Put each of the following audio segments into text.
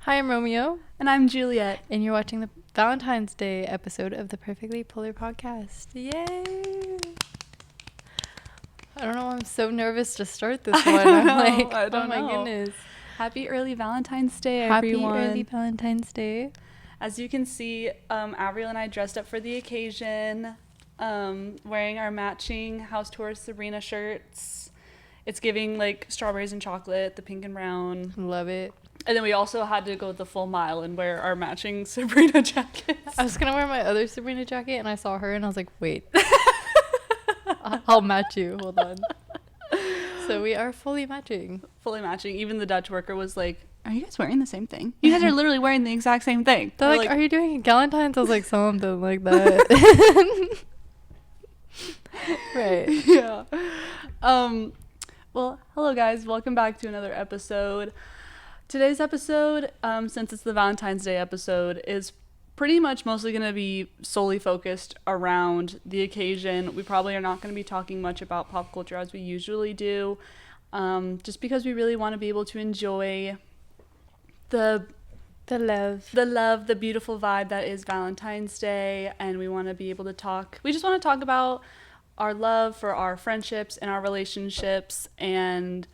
Hi, I'm Romeo. And I'm Juliet. And you're watching the Valentine's Day episode of the Perfectly Polar podcast. Yay! I don't know, I'm so nervous to start this one. I don't oh know. my goodness. Happy Early Valentine's Day, everyone. Happy Early Valentine's Day. As you can see, AVRYAL and I dressed up for the occasion, wearing our matching House Tour Sabrina shirts. It's giving like strawberries and chocolate, the pink and brown. Love it. And then we also had to go the full mile and wear our matching Sabrina jackets. I was going to wear my other Sabrina jacket and I saw her and I was like, wait. I'll match you. Hold on. So we are fully matching. Fully matching. Even the Dutch worker was like, are you guys wearing the same thing? You guys are literally wearing the exact same thing. They're like, are you doing Galentine's? I was like, something like that. Right. Yeah. Well, hello guys. Welcome back to another episode. Today's episode, since it's the Valentine's Day episode, is pretty much mostly going to be solely focused around the occasion. We probably are not going to be talking much about pop culture as we usually do, just because we really want to be able to enjoy the love, the beautiful vibe that is Valentine's Day, and we want to be able to talk. We just want to talk about our love for our friendships and our relationships, and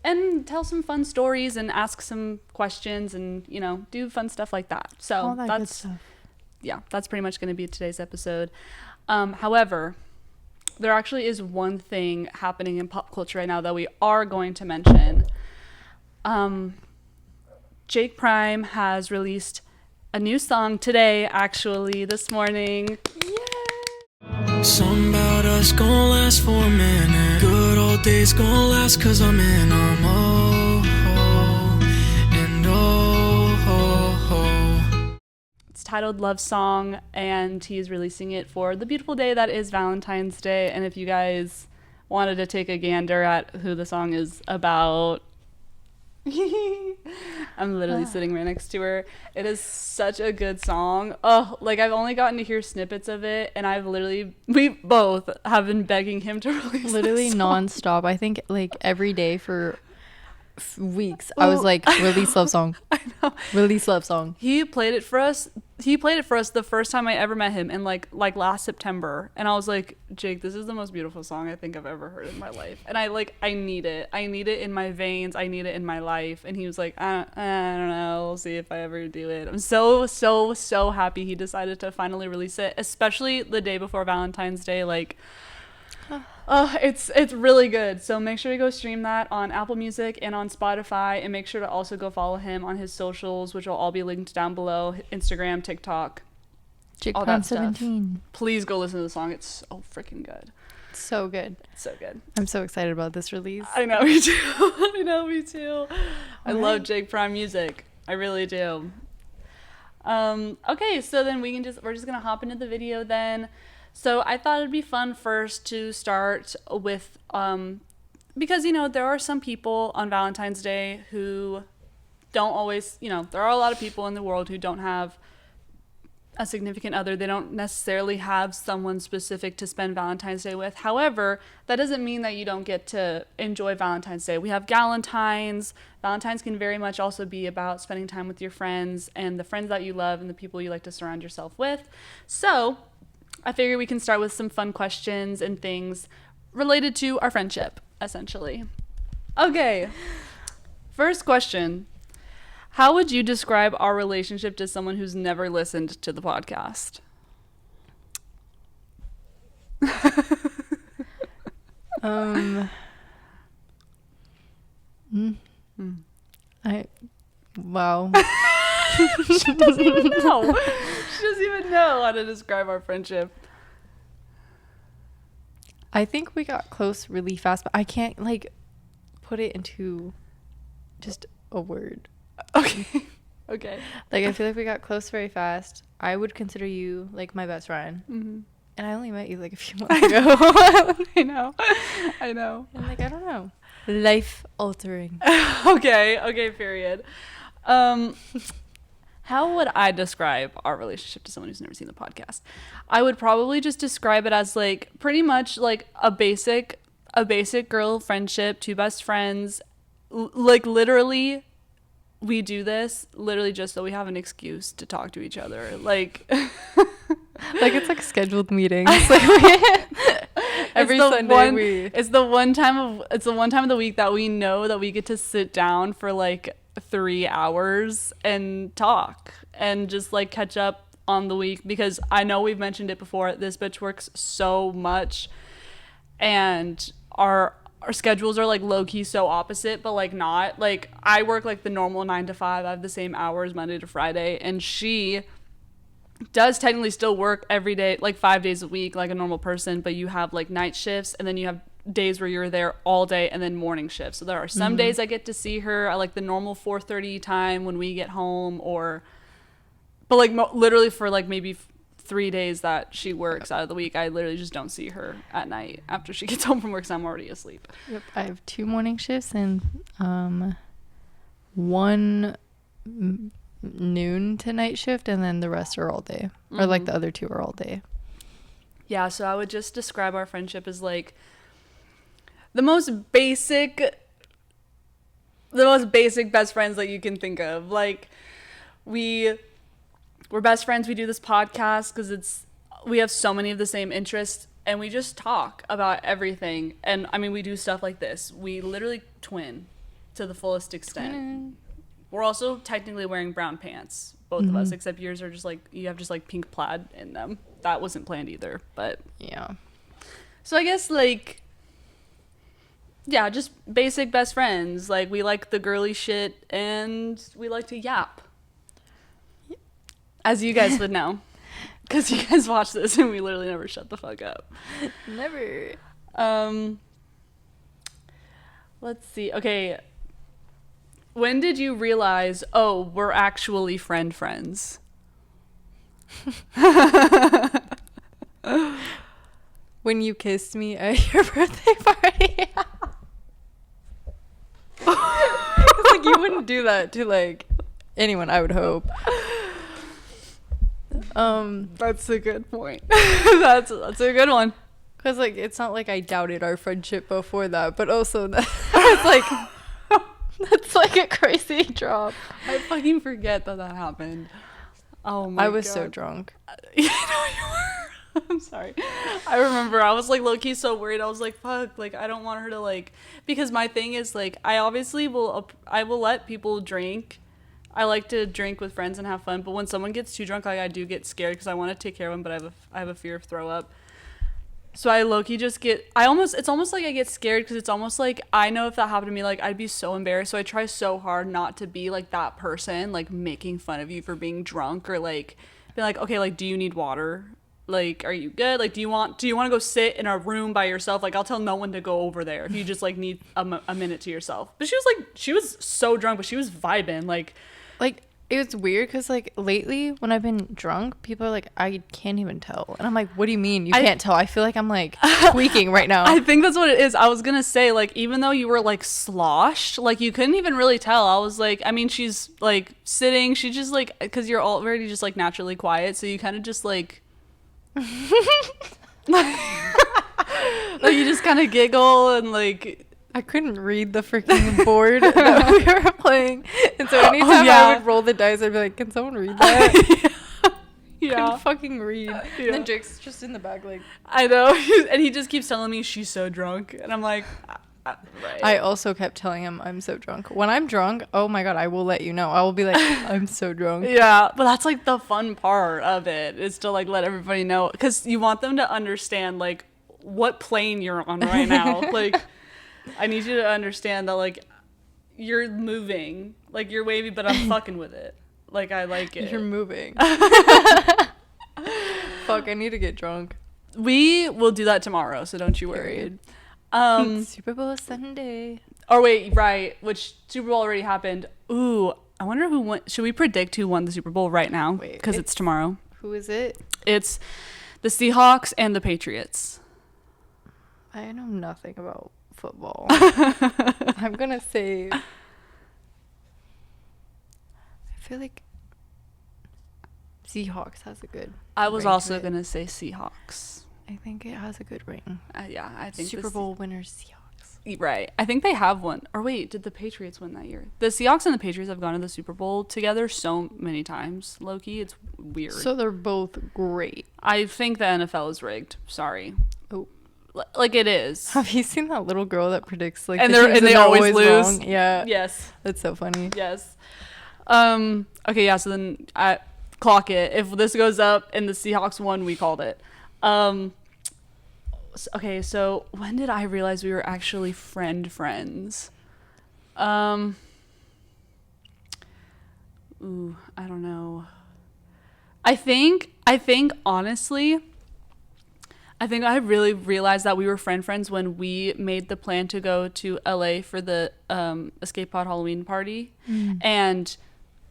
and tell some fun stories and ask some questions and, do fun stuff like that. So all that good stuff. Yeah, that's pretty much going to be today's episode. However, there actually is one thing happening in pop culture right now that we are going to mention. Jake Prime has released a new song today, actually, this morning. Something about us gon' last for a minute. Good old days gon' last 'cause I'm in them. It's titled Love Song, and he's releasing it for the beautiful day that is Valentine's Day. And if you guys wanted to take a gander at who the song is about, I'm literally sitting right next to her. It is such a good song. Oh, like I've only gotten to hear snippets of it, and we both have been begging him to release literally this song. nonstop. I think like every day for weeks I was like, release love song. I know. Release love song. He played it for us the first time I ever met him in like last September, and I was like, Jake, this is the most beautiful song I think I've ever heard in my life, and I need it in my veins, I need it in my life. And he was like, I don't know, we'll see if I ever do it. I'm so happy he decided to finally release it, especially the day before Valentine's Day. Like, it's really good. So make sure to go stream that on Apple Music and on Spotify, and make sure to also go follow him on his socials, which will all be linked down below: Instagram, TikTok, Jake all Prime that stuff. 17. Please go listen to the song. It's so freaking good. So good. So good. I'm so excited about this release. I know, me too. I love Jake Prime music. I really do. Okay, so then we're just gonna hop into the video then. So I thought it'd be fun first to start with, because, there are some people on Valentine's Day who don't always, there are a lot of people in the world who don't have a significant other. They don't necessarily have someone specific to spend Valentine's Day with. However, that doesn't mean that you don't get to enjoy Valentine's Day. We have Galentines. Valentine's can very much also be about spending time with your friends and the friends that you love and the people you like to surround yourself with. So I figure we can start with some fun questions and things related to our friendship, essentially. Okay, first question. How would you describe our relationship to someone who's never listened to the podcast? Wow. She doesn't even know. She doesn't even know how to describe our friendship. I think we got close really fast, but I can't put it into just a word. Okay. I feel like we got close very fast. I would consider you my best friend. Mm-hmm. And I only met you a few months ago. I know. And I don't know. Life altering. Okay, period. How would I describe our relationship to someone who's never seen the podcast? I would probably just describe it as pretty much a basic girl friendship, two best friends, literally we do this literally just so we have an excuse to talk to each other. Like, like it's like scheduled meetings. Like every Sunday it's the one time of the week that we know that we get to sit down for like 3 hours and talk and just like catch up on the week, because I know we've mentioned it before, this bitch works so much and our schedules are like low-key so opposite, but like not. Like I work like the normal 9 to 5. I have the same hours Monday to Friday, and she does technically still work every day, like 5 days a week like a normal person, but you have like night shifts and then you have days where you're there all day and then morning shifts. So there are some days I get to see her at like the normal 4:30 time when we get home, but like literally for like maybe 3 days that she works out of the week, I literally just don't see her at night after she gets home from work, so I'm already asleep. Yep, I have 2 morning shifts and 1 noon to night shift, and then the rest are all day, or like the other 2 are all day. Yeah, so I would just describe our friendship as like the most basic best friends that you can think of. Like we're best friends. We do this podcast because we have so many of the same interests, and we just talk about everything. And I mean, we do stuff like this. We literally twin to the fullest extent. We're also technically wearing brown pants, both of us, except yours are just like, you have just like pink plaid in them. That wasn't planned either, but yeah. So I guess like, yeah, just basic best friends. Like we like the girly shit and we like to yap. As you guys would know, because you guys watch this and we literally never shut the fuck up. Never. Let's see. Okay. When did you realize, oh, we're actually friends? When you kissed me at your birthday party. Like you wouldn't do that to like anyone, I would hope. That's a good point. That's a good one. Because like it's not like I doubted our friendship before that, but also that it's like that's like a crazy drop. I fucking forget that happened. Oh my god. I was so drunk. Yeah, no, you were. I'm sorry. I remember I was like low-key so worried. I was like, fuck, like I don't want her to like, because my thing is like I obviously will let people drink. I like to drink with friends and have fun, but when someone gets too drunk, like I do get scared because I want to take care of them, but I have a fear of throw up. So I low-key just it's almost like I get scared because it's almost like I know if that happened to me, like I'd be so embarrassed. So I try so hard not to be like that person, like making fun of you for being drunk, or like be like, okay, like do you need water? Like, are you good? Like, do you want to go sit in a room by yourself? Like, I'll tell no one to go over there if you just like need a minute to yourself. But she was so drunk, but she was vibing. Like it was weird because like lately when I've been drunk, people are like, I can't even tell, and I'm like, what do you mean you can't tell? I feel like I'm like tweaking right now. I think that's what it is. I was gonna say, like, even though you were like sloshed, like you couldn't even really tell. I was like, I mean, she's like sitting, she just like, because you're already just like naturally quiet, so you kind of just like like you just kind of giggle and like I couldn't read the freaking board that we were playing, and so anytime I would roll the dice, I'd be like, can someone read that? Yeah. Couldn't fucking read. Yeah. And then Jake's just in the back like, I know. And he just keeps telling me she's so drunk, and I'm like, right. I also kept telling him I'm so drunk. When I'm drunk, oh my god, I will let you know. I will be like, I'm so drunk. Yeah, but that's like the fun part of it, is to like let everybody know, because you want them to understand like what plane you're on right now. Like, I need you to understand that like you're moving, like you're wavy, but I'm fucking with it. Like I like it. You're moving. Fuck, I need to get drunk. We will do that tomorrow, so don't you worry. Super Bowl Sunday. Oh wait, right, which Super Bowl already happened. Ooh, I wonder who won. Should we predict who won the Super Bowl right now? Because it's tomorrow. Who is it? It's the Seahawks and the Patriots. I know nothing about football. I'm gonna say, I feel like Seahawks has a good I was ring also to it. gonna say Seahawks. I think it has a good ring. Yeah, I think Super Bowl winners Seahawks. Right. I think they have one. Or wait, did the Patriots win that year? The Seahawks and the Patriots have gone to the Super Bowl together so many times, low-key. It's weird. So they're both great. I think the NFL is rigged. Sorry. Oh. Like it is. Have you seen that little girl that predicts like And the teams they that are always lose? wrong? Yeah. Yes. That's so funny. Yes. Okay, yeah, so then I clock it. If this goes up and the Seahawks won, we called it. Okay, so when did I realize we were actually friends? Ooh, I don't know. I think honestly, I think I really realized that we were friends when we made the plan to go to LA for the Escape Pod Halloween party. And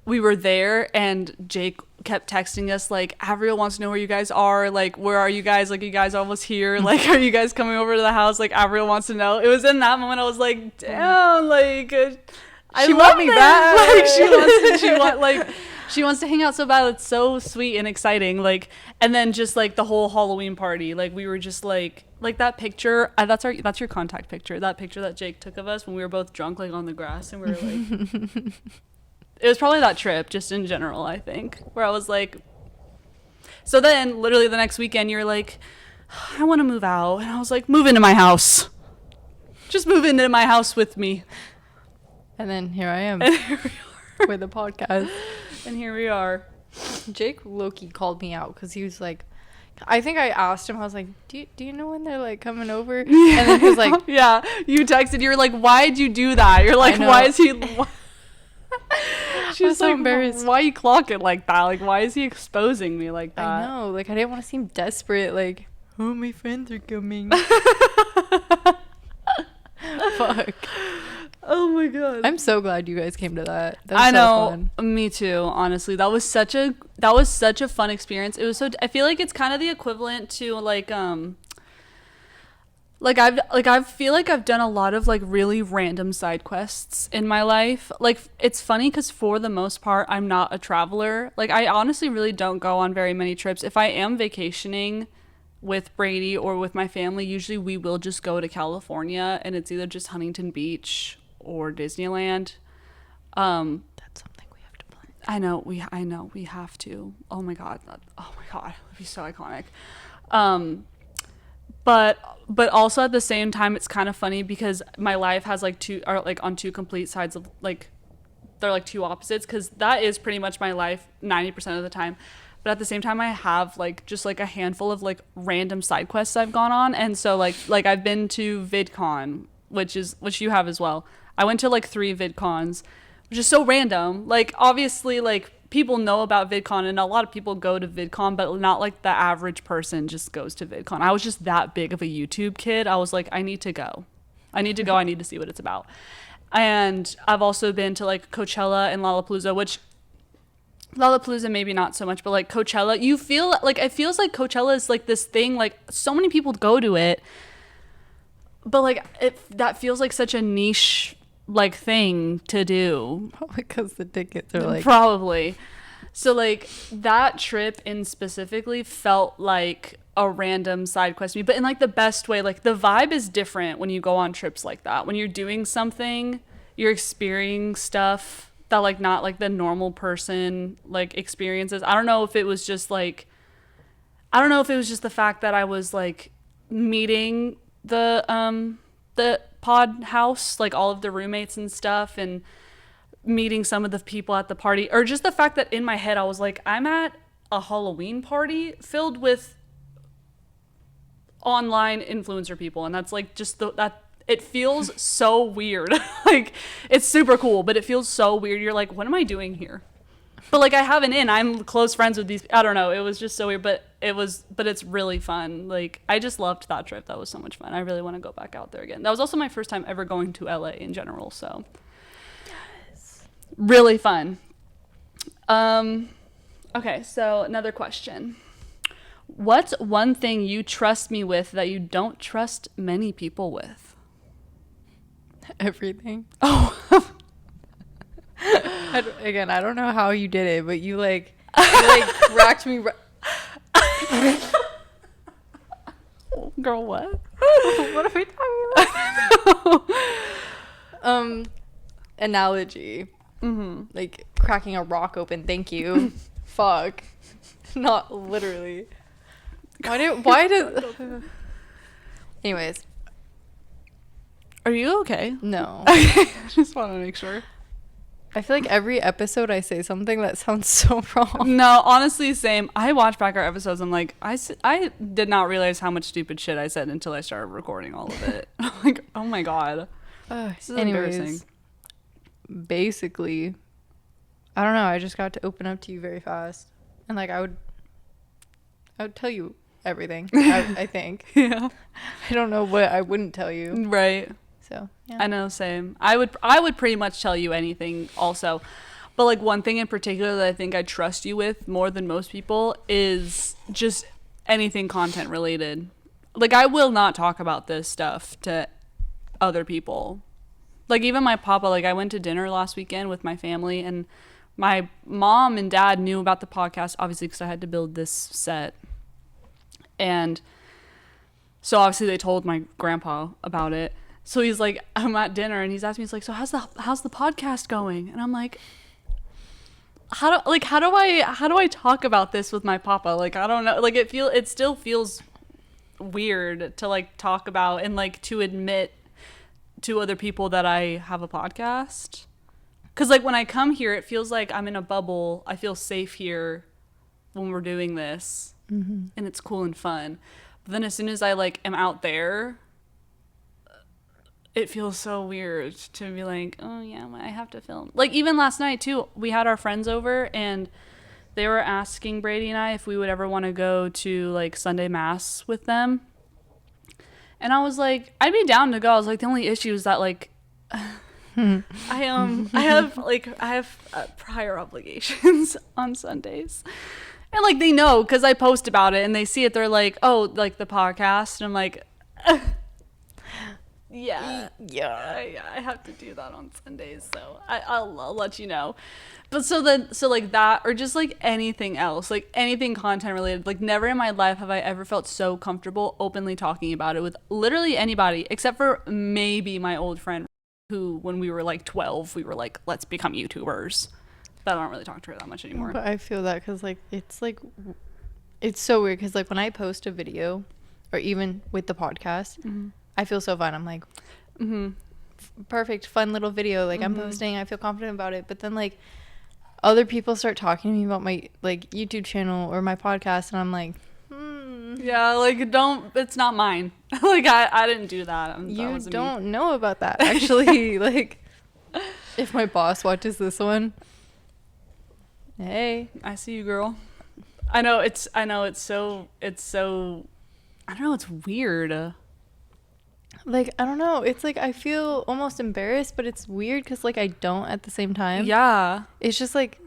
we were there and Jake kept texting us like, AVRYAL wants to know where you guys are, like, where are you guys, like, you guys are almost here, like, are you guys coming over to the house, like, AVRYAL wants to know. It was in that moment I was like, damn, like, she want me back. Like, she wants to hang out so bad. It's so sweet and exciting. Like, and then just like the whole Halloween party, like we were just like that picture. That's your contact picture. That picture that Jake took of us when we were both drunk, like on the grass, and we were like, it was probably that trip, just in general. I think where I was like, so then literally the next weekend, you're like, I want to move out, and I was like, move into my house. Just move into my house with me. And then here I am with the podcast. And here we are. Jake Loki called me out because he was like, I think I asked him, I was like, do you know when they're like coming over? And then he was like, yeah, you texted, you're like, why'd you do that? You're like, why is he she was so like, embarrassed. why you clock it like that? Like, why is he exposing me like that? I know, like I didn't want to seem desperate, like, oh, my friends are coming. Fuck. Oh my god. I'm so glad you guys came to that. That was I know. so fun. Me too, honestly. That was such a fun experience. It was so, I feel like it's kind of the equivalent to like I feel like I've done a lot of like really random side quests in my life. Like, it's funny because for the most part I'm not a traveler. Like, I honestly really don't go on very many trips. If I am vacationing with Brady or with my family, usually we will just go to California, and it's either just Huntington Beach or Disneyland. That's something we have to plan. I know we have to. Oh my god, it'd be so iconic. But also at the same time, it's kind of funny because my life has like on two complete sides of, like, they're like two opposites, because that is pretty much my life 90% of the time. But at the same time, I have like just like a handful of like random side quests I've gone on. And so like I've been to VidCon, which you have as well. I went to like 3 VidCons, which is so random. Like, obviously, like, people know about VidCon, and a lot of people go to VidCon, but not like the average person just goes to VidCon. I was just that big of a YouTube kid. I was like, I need to go. I need to see what it's about. And I've also been to like Coachella and Lollapalooza, which Lollapalooza maybe not so much, but like Coachella, you feel like, it feels like Coachella is like this thing, like so many people go to it, but like that feels like such a niche like thing to do. Probably because the tickets are like, probably. So like that trip in specifically felt like a random side quest to me, but in like the best way. Like, the vibe is different when you go on trips like that. When you're doing something, you're experiencing stuff that like not like the normal person like experiences. I don't know if it was just the fact that I was like meeting the pod house, like all of the roommates and stuff, and meeting some of the people at the party, or just the fact that in my head I was like, I'm at a Halloween party filled with online influencer people, and that's like just that it feels so weird. Like, it's super cool, but it feels so weird. You're like, what am I doing here? But like, I have an in. I'm close friends with these. I don't know. It was just so weird, but it's really fun. Like, I just loved that trip. That was so much fun. I really want to go back out there again. That was also my first time ever going to LA in general. So, yes, really fun. Okay, so another question. What's one thing you trust me with that you don't trust many people with? everything. Oh. I don't know how you did it, but you cracked me. Girl, what? What are we talking about? Analogy. Like cracking a rock open. Thank you. Fuck. Not literally. Why did anyways. Are you okay? No. I just want to make sure. I feel like every episode I say something that sounds so wrong. No, honestly, same. I watch back our episodes. I'm like, I did not realize how much stupid shit I said until I started recording all of it. I'm like, oh my god. This is embarrassing. Basically, I don't know. I just got to open up to you very fast. And like I would tell you everything, I think. Yeah. I don't know what I wouldn't tell you. Right. So, yeah. I know, same. I would pretty much tell you anything also. But like one thing in particular that I think I trust you with more than most people is just anything content related. Like I will not talk about this stuff to other people. Like even my papa, like I went to dinner last weekend with my family and my mom and dad knew about the podcast, obviously, because I had to build this set. And so obviously they told my grandpa about it. So he's like, I'm at dinner and he's asking me, he's like, so how's the podcast going? And I'm like, how do I talk about this with my papa? Like, I don't know. Like it still feels weird to like talk about and like to admit to other people that I have a podcast. Cause like when I come here, it feels like I'm in a bubble. I feel safe here when we're doing this and it's cool and fun. But then as soon as I like am out there, it feels so weird to be like, oh yeah, I have to film. Like even last night too, we had our friends over and they were asking Brady and I if we would ever want to go to like Sunday mass with them. And I was like, I'd be down to go. I was like, the only issue is that like, I have prior obligations on Sundays. And like they know because I post about it and they see it. They're like, oh, like the podcast. And I'm like, yeah, I have to do that on Sundays, so I'll let you know. But so like that, or just like anything else, like anything content related, like never in my life have I ever felt so comfortable openly talking about it with literally anybody, except for maybe my old friend who, when we were like 12, we were like, let's become YouTubers. But I don't really talk to her that much anymore. But I feel that because like it's so weird because like when I post a video or even with the podcast, I feel so fine. I'm like, perfect, fun little video. Like I'm posting, I feel confident about it. But then like other people start talking to me about my like YouTube channel or my podcast, and I'm like, yeah, like it's not mine. Like I didn't do that. You don't know about that actually. Like if my boss watches this one, hey, I see you, girl. I know it's so I don't know, it's weird. Like, I don't know. It's like I feel almost embarrassed, but it's weird because, like, I don't at the same time. Yeah. It's just like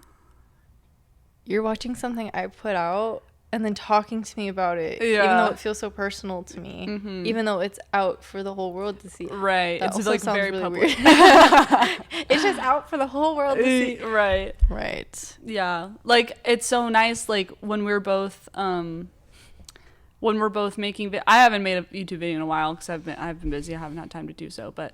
you're watching something I put out and then talking to me about it. Yeah. Even though it feels so personal to me. Even though it's out for the whole world to see. Right. That it's also like sounds very really public. Weird. It's just out for the whole world to see. Right. Right. Yeah. Like, it's so nice, like, when we're both making I haven't made a YouTube video in a while because I've been busy. I haven't had time to do so. But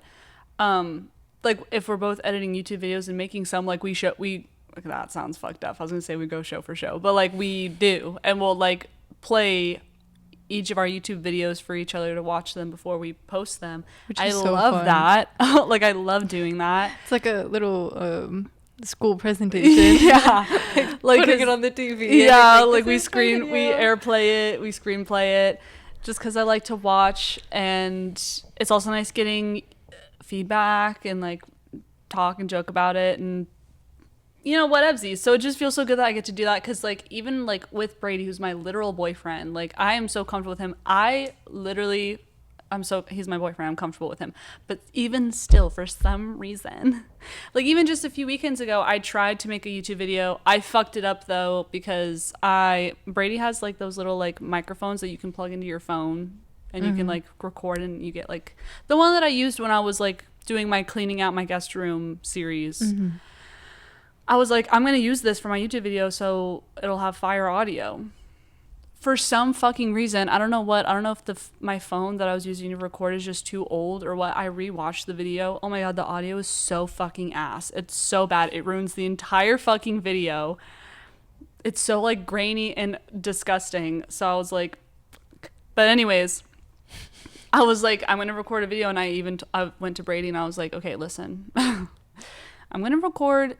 like if we're both editing YouTube videos and making some, like that sounds fucked up. I was gonna say we go show for show, but like we do, and we'll like play each of our YouTube videos for each other to watch them before we post them. Which is so love fun. That. Like I love doing that. It's like a little school presentation. Yeah. Like putting it on the TV. Yeah, like we airplay it, we screenplay it, just because I like to watch, and it's also nice getting feedback and like talk and joke about it, and you know, whatevsies. So it just feels so good that I get to do that, because like even like with Brady, who's my literal boyfriend, like I am so comfortable with him. He's my boyfriend, I'm comfortable with him. But even still, for some reason, like even just a few weekends ago, I tried to make a YouTube video. I fucked it up though, because Brady has like those little like microphones that you can plug into your phone and you can like record, and you get like the one that I used when I was like doing my cleaning out my guest room series. I was like, I'm going to use this for my YouTube video so it'll have fire audio. for some fucking reason, I don't know if my phone that I was using to record is just too old or what. I rewatched the video. Oh my God, the audio is so fucking ass. It's so bad. It ruins the entire fucking video. It's so like grainy and disgusting. So I was like, but anyways, I was like, I'm going to record a video. And I went to Brady and I was like, okay, listen, I'm going to record.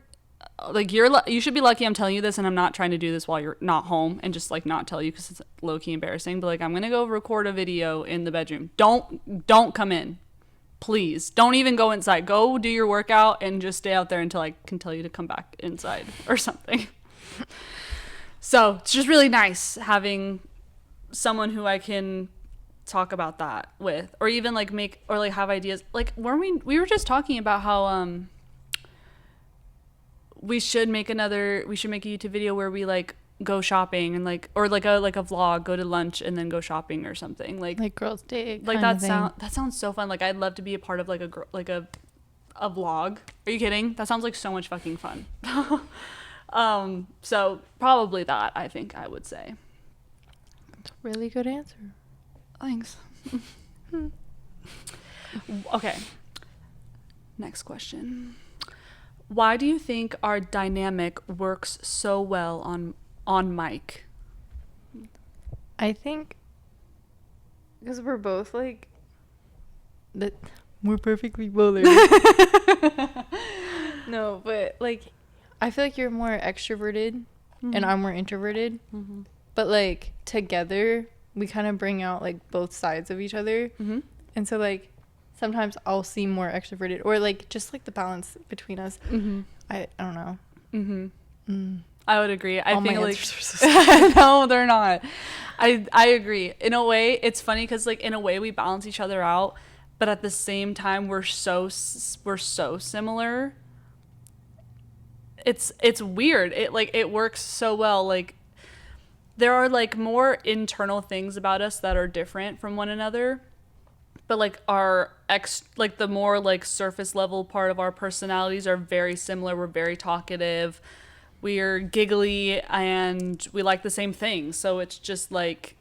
Like, you should be lucky I'm telling you this, and I'm not trying to do this while you're not home and just like not tell you because it's low-key embarrassing, but like, I'm gonna go record a video in the bedroom. Don't come in, please. Don't even go inside. Go do your workout and just stay out there until I can tell you to come back inside or something. So it's just really nice having someone who I can talk about that with, or even like have ideas. Like, we were just talking about how we should make a YouTube video where we like go shopping and like, or like a vlog, go to lunch and then go shopping or something like girls' day. Like that sounds so fun. Like, I'd love to be a part of like a vlog. Are you kidding? That sounds like so much fucking fun. So probably that, I think I would say. That's a really good answer. Thanks. Okay. Next question. Why do you think our dynamic works so well on mic? I think because we're both like that. We're perfectly polar. No, but like I feel like you're more extroverted and I'm more introverted. But like together we kind of bring out like both sides of each other. And so like sometimes I'll seem more extroverted, or like just like the balance between us. I don't know. I would agree. I think like so no, they're not. I agree. In a way, it's funny because like in a way we balance each other out, but at the same time we're so similar. It's weird. It works so well. Like, there are like more internal things about us that are different from one another, but like like the more like surface level part of our personalities are very similar. We're very talkative, we're giggly, and we like the same things. So it's just like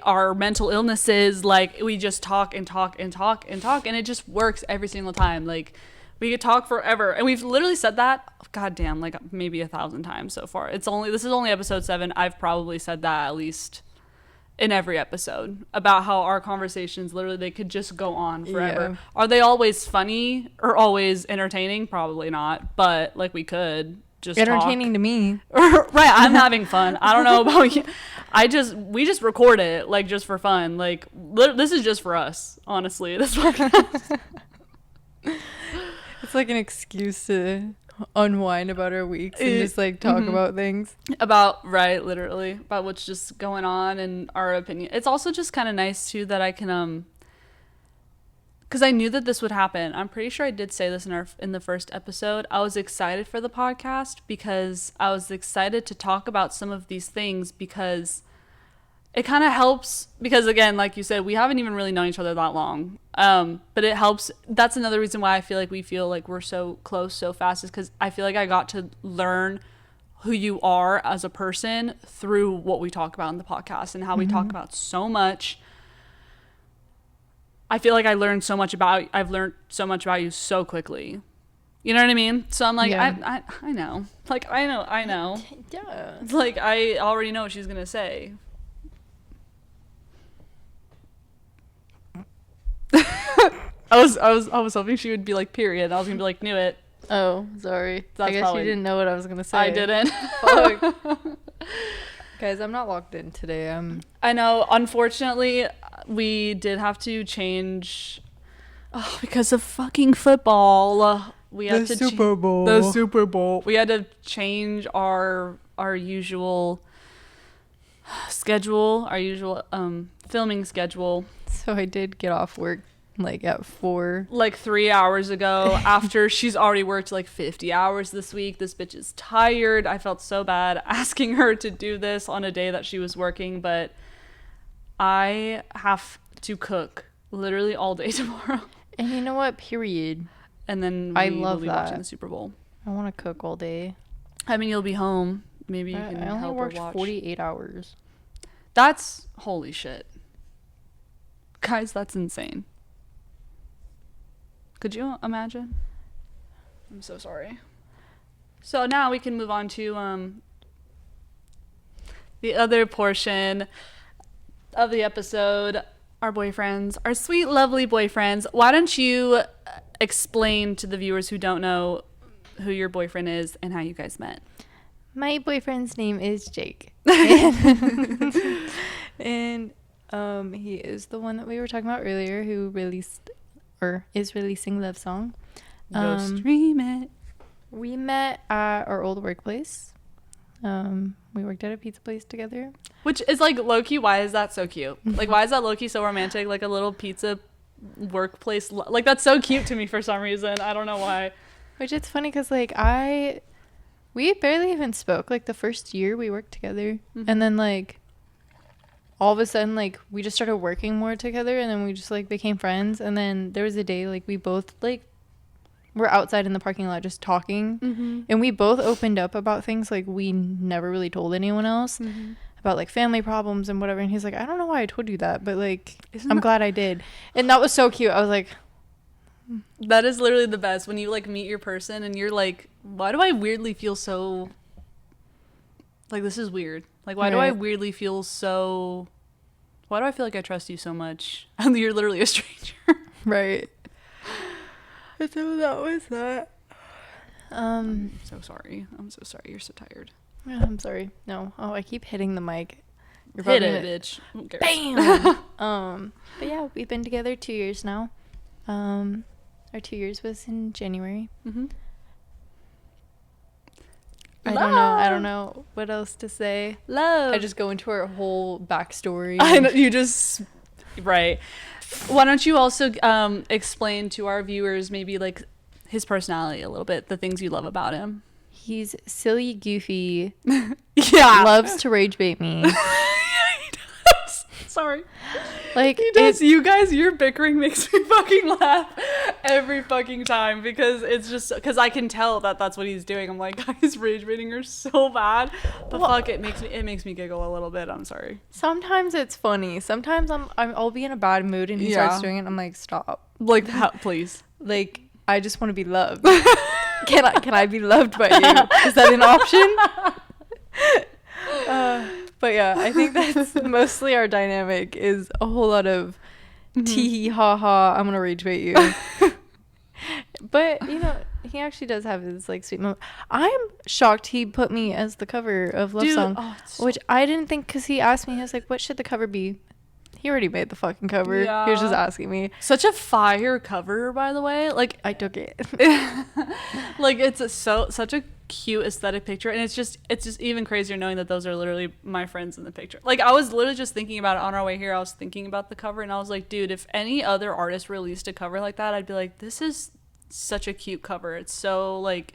our mental illnesses, like we just talk and talk and talk and talk, and it just works every single time. Like, we could talk forever, and we've literally said that goddamn like maybe 1,000 times so far. This is only episode 7. I've probably said that at least in every episode about how our conversations literally, they could just go on forever. Yeah. Are they always funny or always entertaining? Probably not, but like we could just entertaining talk. To me. Right, I'm having fun. I don't know about you. We just record it like just for fun. Like, this is just for us, honestly. This podcast. It's like an excuse to unwind about our weeks and just like talk about things literally about what's just going on and our opinion. It's also just kind of nice too that I can because I knew that this would happen. I'm pretty sure I did say this in the first episode. I was excited for the podcast because I was excited to talk about some of these things, because it kind of helps, because again, like you said, we haven't even really known each other that long. But it helps. That's another reason why I feel like we feel like we're so close so fast, is because I feel like I got to learn who you are as a person through what we talk about in the podcast and how we talk about so much. I feel like I've learned so much about you so quickly. You know what I mean? So I'm like, yeah. I know. Like, I know. Yeah. It's like, I already know what she's going to say. I was hoping she would be like, period. I was gonna be like, knew it. Oh, sorry. I guess you didn't know what I was gonna say. I didn't. Fuck. Guys, I'm not locked in today. I know. Unfortunately, we did have to change because of fucking football. We had the Super Bowl. We had to change our usual schedule, our usual filming schedule. So I did get off work like at 4, like 3 hours ago, after she's already worked like 50 hours this week. This bitch is tired. I felt so bad asking her to do this on a day that she was working, but I have to cook literally all day tomorrow. And you know what? Period. And then I love will be that. Watching the Super Bowl. I want to cook all day. I mean, you'll be home. maybe you can I only help her worked watch. 48 hours. That's holy shit. Guys, that's insane. Could you imagine? I'm so sorry. So now we can move on to the other portion of the episode. Our boyfriends, our sweet, lovely boyfriends. Why don't you explain to the viewers who don't know who your boyfriend is and how you guys met? My boyfriend's name is Jake. And he is the one that we were talking about earlier who released or is releasing Love Song. Go stream it. We met at our old workplace. We worked at a pizza place together. Which is like low-key, why is that so cute? Like, why is that low-key so romantic? Like a little pizza workplace. Like, that's so cute to me for some reason. I don't know why. Which it's funny because, like, we barely even spoke. Like, the first year we worked together. Mm-hmm. And then, like, all of a sudden, like, we just started working more together. And then we just, like, became friends. And then there was a day, like, we both, like, were outside in the parking lot just talking. Mm-hmm. And we both opened up about things, like, we never really told anyone else. Mm-hmm. About, like, family problems and whatever. And he's like, I don't know why I told you that. But, like, I'm glad I did. And that was so cute. I was like... That is literally the best when you like meet your person and you're like, why do I weirdly feel so like this is weird? Like why do I weirdly feel so why do I feel like I trust you so much? And you're literally a stranger. Right. And so that was that. I'm so sorry. I'm so sorry. You're so tired. Yeah, I'm sorry. No. Oh, I keep hitting the mic. You're hit it, bitch. Who cares? Bam. But yeah, we've been together 2 years now. Our 2 years was in January. Mm-hmm. I don't know what else to say. Love. I just go into our whole backstory. I know, you just right. Why don't you also explain to our viewers maybe like his personality a little bit, the things you love about him? He's silly, goofy. Yeah. Loves to rage bait me. Sorry. Like he does. You guys, your bickering makes me fucking laugh every fucking time because it's just because I can tell that that's what he's doing. I'm like, guys, rage baiting her so bad, but fuck, it makes me giggle a little bit. I'm sorry. Sometimes it's funny. Sometimes I'll be in a bad mood and he starts doing it. And I'm like, stop. Like, please. Like, I just want to be loved. Can I be loved by you? Is that an option? But yeah, I think that's mostly our dynamic is a whole lot of tee hee ha ha, I'm gonna rage bait you. But you know, he actually does have his like sweet moment. I'm shocked he put me as the cover of Love Song, which I didn't think because he asked me, he was like, what should the cover be? He already made the fucking cover. Yeah. He was just asking me. Such a fire cover, by the way. Like I took it. Like it's such a cute aesthetic picture, and it's just even crazier knowing that those are literally my friends in the picture. Like I was literally just thinking about it on our way here. I was thinking about the cover, and I was like, dude, if any other artist released a cover like that, I'd be like, this is such a cute cover. It's so like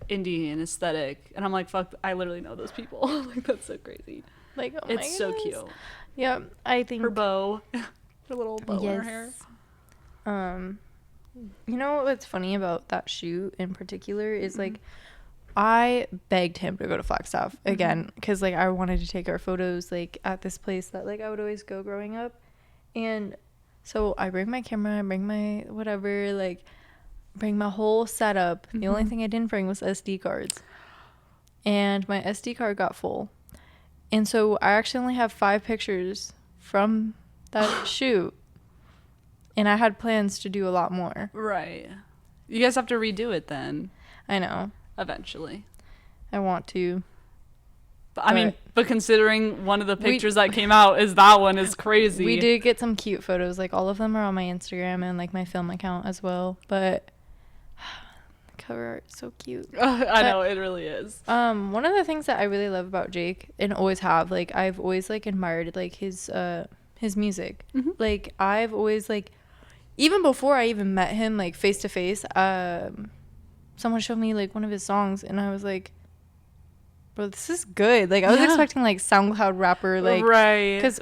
indie and aesthetic, and I'm like, fuck, I literally know those people. Like that's so crazy. Like oh it's my so goodness. cute. Yeah, I think Her bow, her little bow in her hair. You know what's funny about that shoot in particular is like I begged him to go to Flagstaff again because like I wanted to take our photos like at this place that like I would always go growing up, and so I bring my camera, I bring my whatever, like bring my whole setup. The only thing I didn't bring was SD cards, and my SD card got full. And so I actually only have 5 pictures from that shoot. And I had plans to do a lot more. Right. You guys have to redo it then. I know. Eventually. I want to. But considering one of the pictures that came out is that one is crazy. We did get some cute photos. Like all of them are on my Instagram and like my film account as well. But the cover art is so cute. I know, it really is. One of the things that I really love about Jake and always have, like I've always like admired like his music. Like I've always like, even before I even met him like face to face, someone showed me like one of his songs and I was like, bro, this is good. Like I was expecting like SoundCloud rapper, like right, because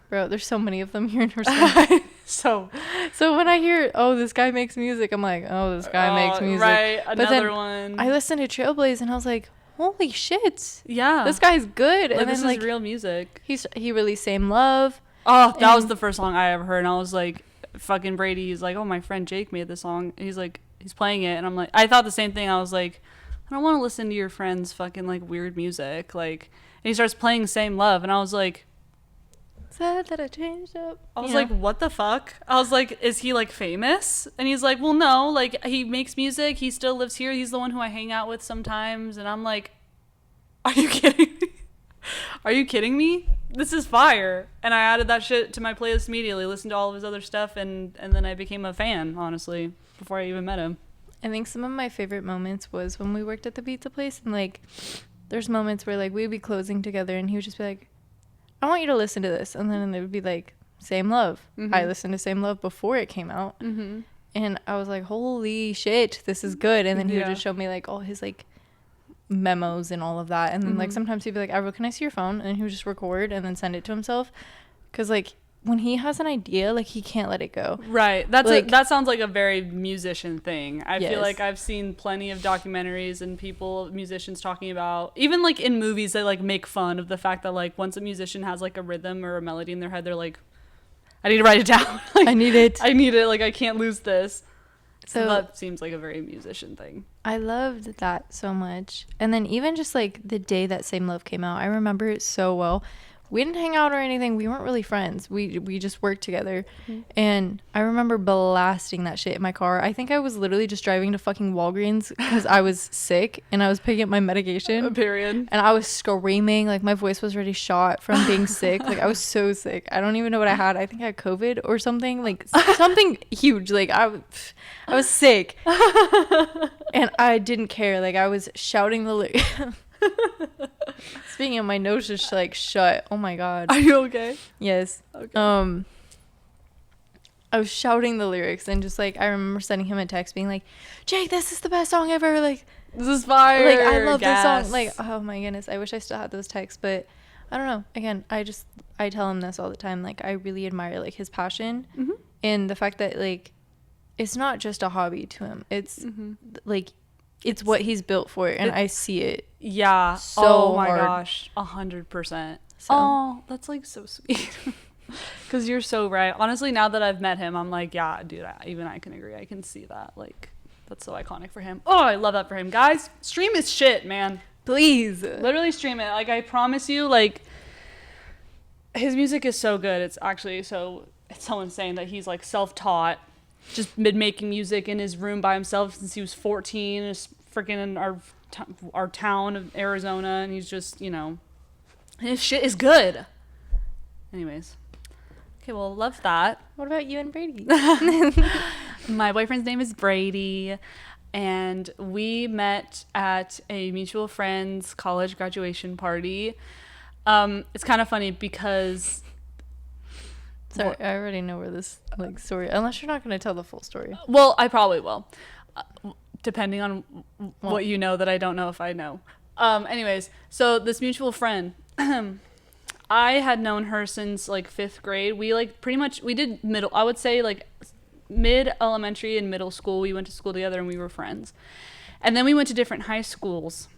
bro, there's so many of them here in North. so when I hear, oh, this guy makes music, I'm like, oh, this guy makes music. Right, but another then one. I listened to Trailblaze and I was like, holy shit. Yeah. This guy's good. Like, And this then is like real music. he released Same Love. Oh, that was the first song I ever heard, and I was like, fucking Brady, he's like, oh, my friend Jake made this song. And he's like, he's playing it, and I'm like, I thought the same thing. I was like, I don't want to listen to your friend's fucking like weird music. Like, and he starts playing Same Love, and I was like, Sad that I changed up. I was like, what the fuck? I was like, is he like famous? And he's like, well, no, like he makes music. He still lives here. He's the one who I hang out with sometimes. And I'm like, are you kidding me? Are you kidding me? This is fire. And I added that shit to my playlist immediately, listened to all of his other stuff, and then I became a fan, honestly, before I even met him. I think some of my favorite moments was when we worked at the pizza place, and like there's moments where like we'd be closing together and he would just be like, I want you to listen to this, and then it would be like Same Love. I listened to Same Love before it came out, and I was like, holy shit, this is good. And then he would just show me like all his like memos and all of that, and then like sometimes he'd be like, Ira, can I see your phone? And he would just record and then send it to himself, because like when he has an idea, like he can't let it go. Right. That's like, that sounds like a very musician thing. I Yes. feel like I've seen plenty of documentaries and musicians talking about, even like in movies, they like make fun of the fact that like once a musician has like a rhythm or a melody in their head, they're like, I need to write it down. Like, I need it. I need it. Like, I can't lose this. So So that seems like a very musician thing. I loved that so much. And then even just like the day that Same Love came out, I remember it so well. We didn't hang out or anything. We weren't really friends. We just worked together. And I remember blasting that shit in my car. I think I was literally just driving to fucking Walgreens because I was sick and I was picking up my medication. Period. And I was screaming. Like my voice was already shot from being sick. Like I was so sick. I don't even know what I had. I think I had COVID or something. Like something huge. Like I was sick. And I didn't care. Like I was shouting the Speaking of, my nose just like shut. Oh my god. Are you okay? Yes. Okay. I was shouting the lyrics and just like I remember sending him a text being like, Jake, this is the best song ever. Like This is fire. like I love this Gas. song. Like, oh my goodness, I wish I still had those texts, but I don't know. Again, I tell him this all the time. Like I really admire like his passion and the fact that like it's not just a hobby to him. It's like it's what he's built for, and I see it. Yeah. So oh my hard. gosh. 100%. So. Oh, that's like so sweet. Because you're so right. Honestly, now that I've met him, I'm like, yeah, dude, even I can agree. I can see that. Like, that's so iconic for him. Oh, I love that for him. Guys, stream his shit, man. Please. Literally stream it. Like, I promise you, like, his music is so good. It's actually so, it's so insane that he's, like, self-taught. Just been making music in his room by himself since he was 14. Is freaking in our town of Arizona. And he's just, you know, his shit is good. Anyways. Okay, well, love that. What about you and Brady? My boyfriend's name is Brady, and we met at a mutual friend's college graduation party. It's kind of funny because... Sorry, I already know where this like story... Unless you're not going to tell the full story. Well, I probably will. Depending on what you know that I don't know if I know. Anyways, so this mutual friend... I had known her since like 5th grade. We like pretty much, we did middle, I would say like mid elementary and middle school. We went to school together and we were friends. And then we went to different high schools.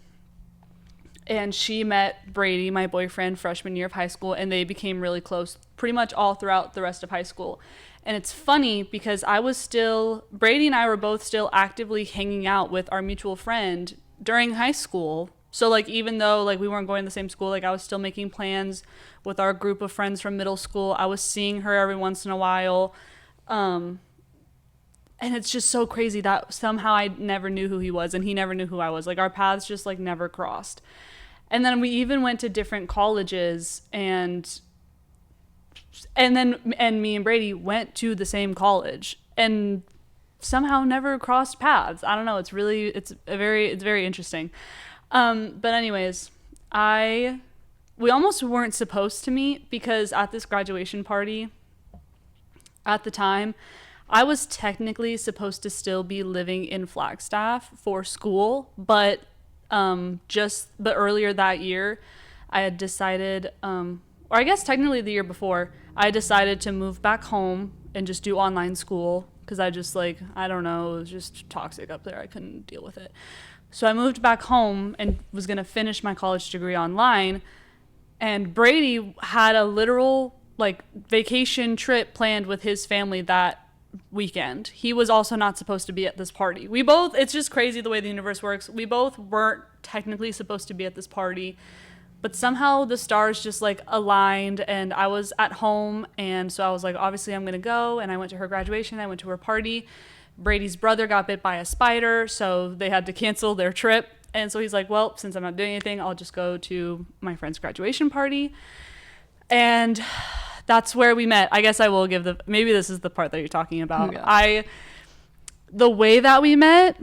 And she met Brady, my boyfriend, freshman year of high school, and they became really close pretty much all throughout the rest of high school. And it's funny because Brady and I were both still actively hanging out with our mutual friend during high school. So, like, even though, like, we weren't going to the same school, like, I was still making plans with our group of friends from middle school. I was seeing her every once in a while. And it's just so crazy that somehow I never knew who he was and he never knew who I was. Like, our paths just, like, never crossed. And then we even went to different colleges and me and Brady went to the same college and somehow never crossed paths. I don't know. It's very interesting. But anyways, we almost weren't supposed to meet because at this graduation party, at the time, I was technically supposed to still be living in Flagstaff for school, but earlier that year, I had decided, or I guess technically the year before, I decided to move back home and just do online school because I just like, I don't know, it was just toxic up there. I couldn't deal with it. So I moved back home and was going to finish my college degree online. And Brady had a literal like vacation trip planned with his family that weekend. He was also not supposed to be at this party. We both, it's just crazy the way the universe works. We both weren't technically supposed to be at this party, but somehow the stars just like aligned, and I was at home. And so I was like, obviously I'm going to go. And I went to her graduation. I went to her party. Brady's brother got bit by a spider, so they had to cancel their trip. And so he's like, well, since I'm not doing anything, I'll just go to my friend's graduation party. And that's where we met. I guess I will give maybe this is the part that you're talking about. Yeah. The way that we met,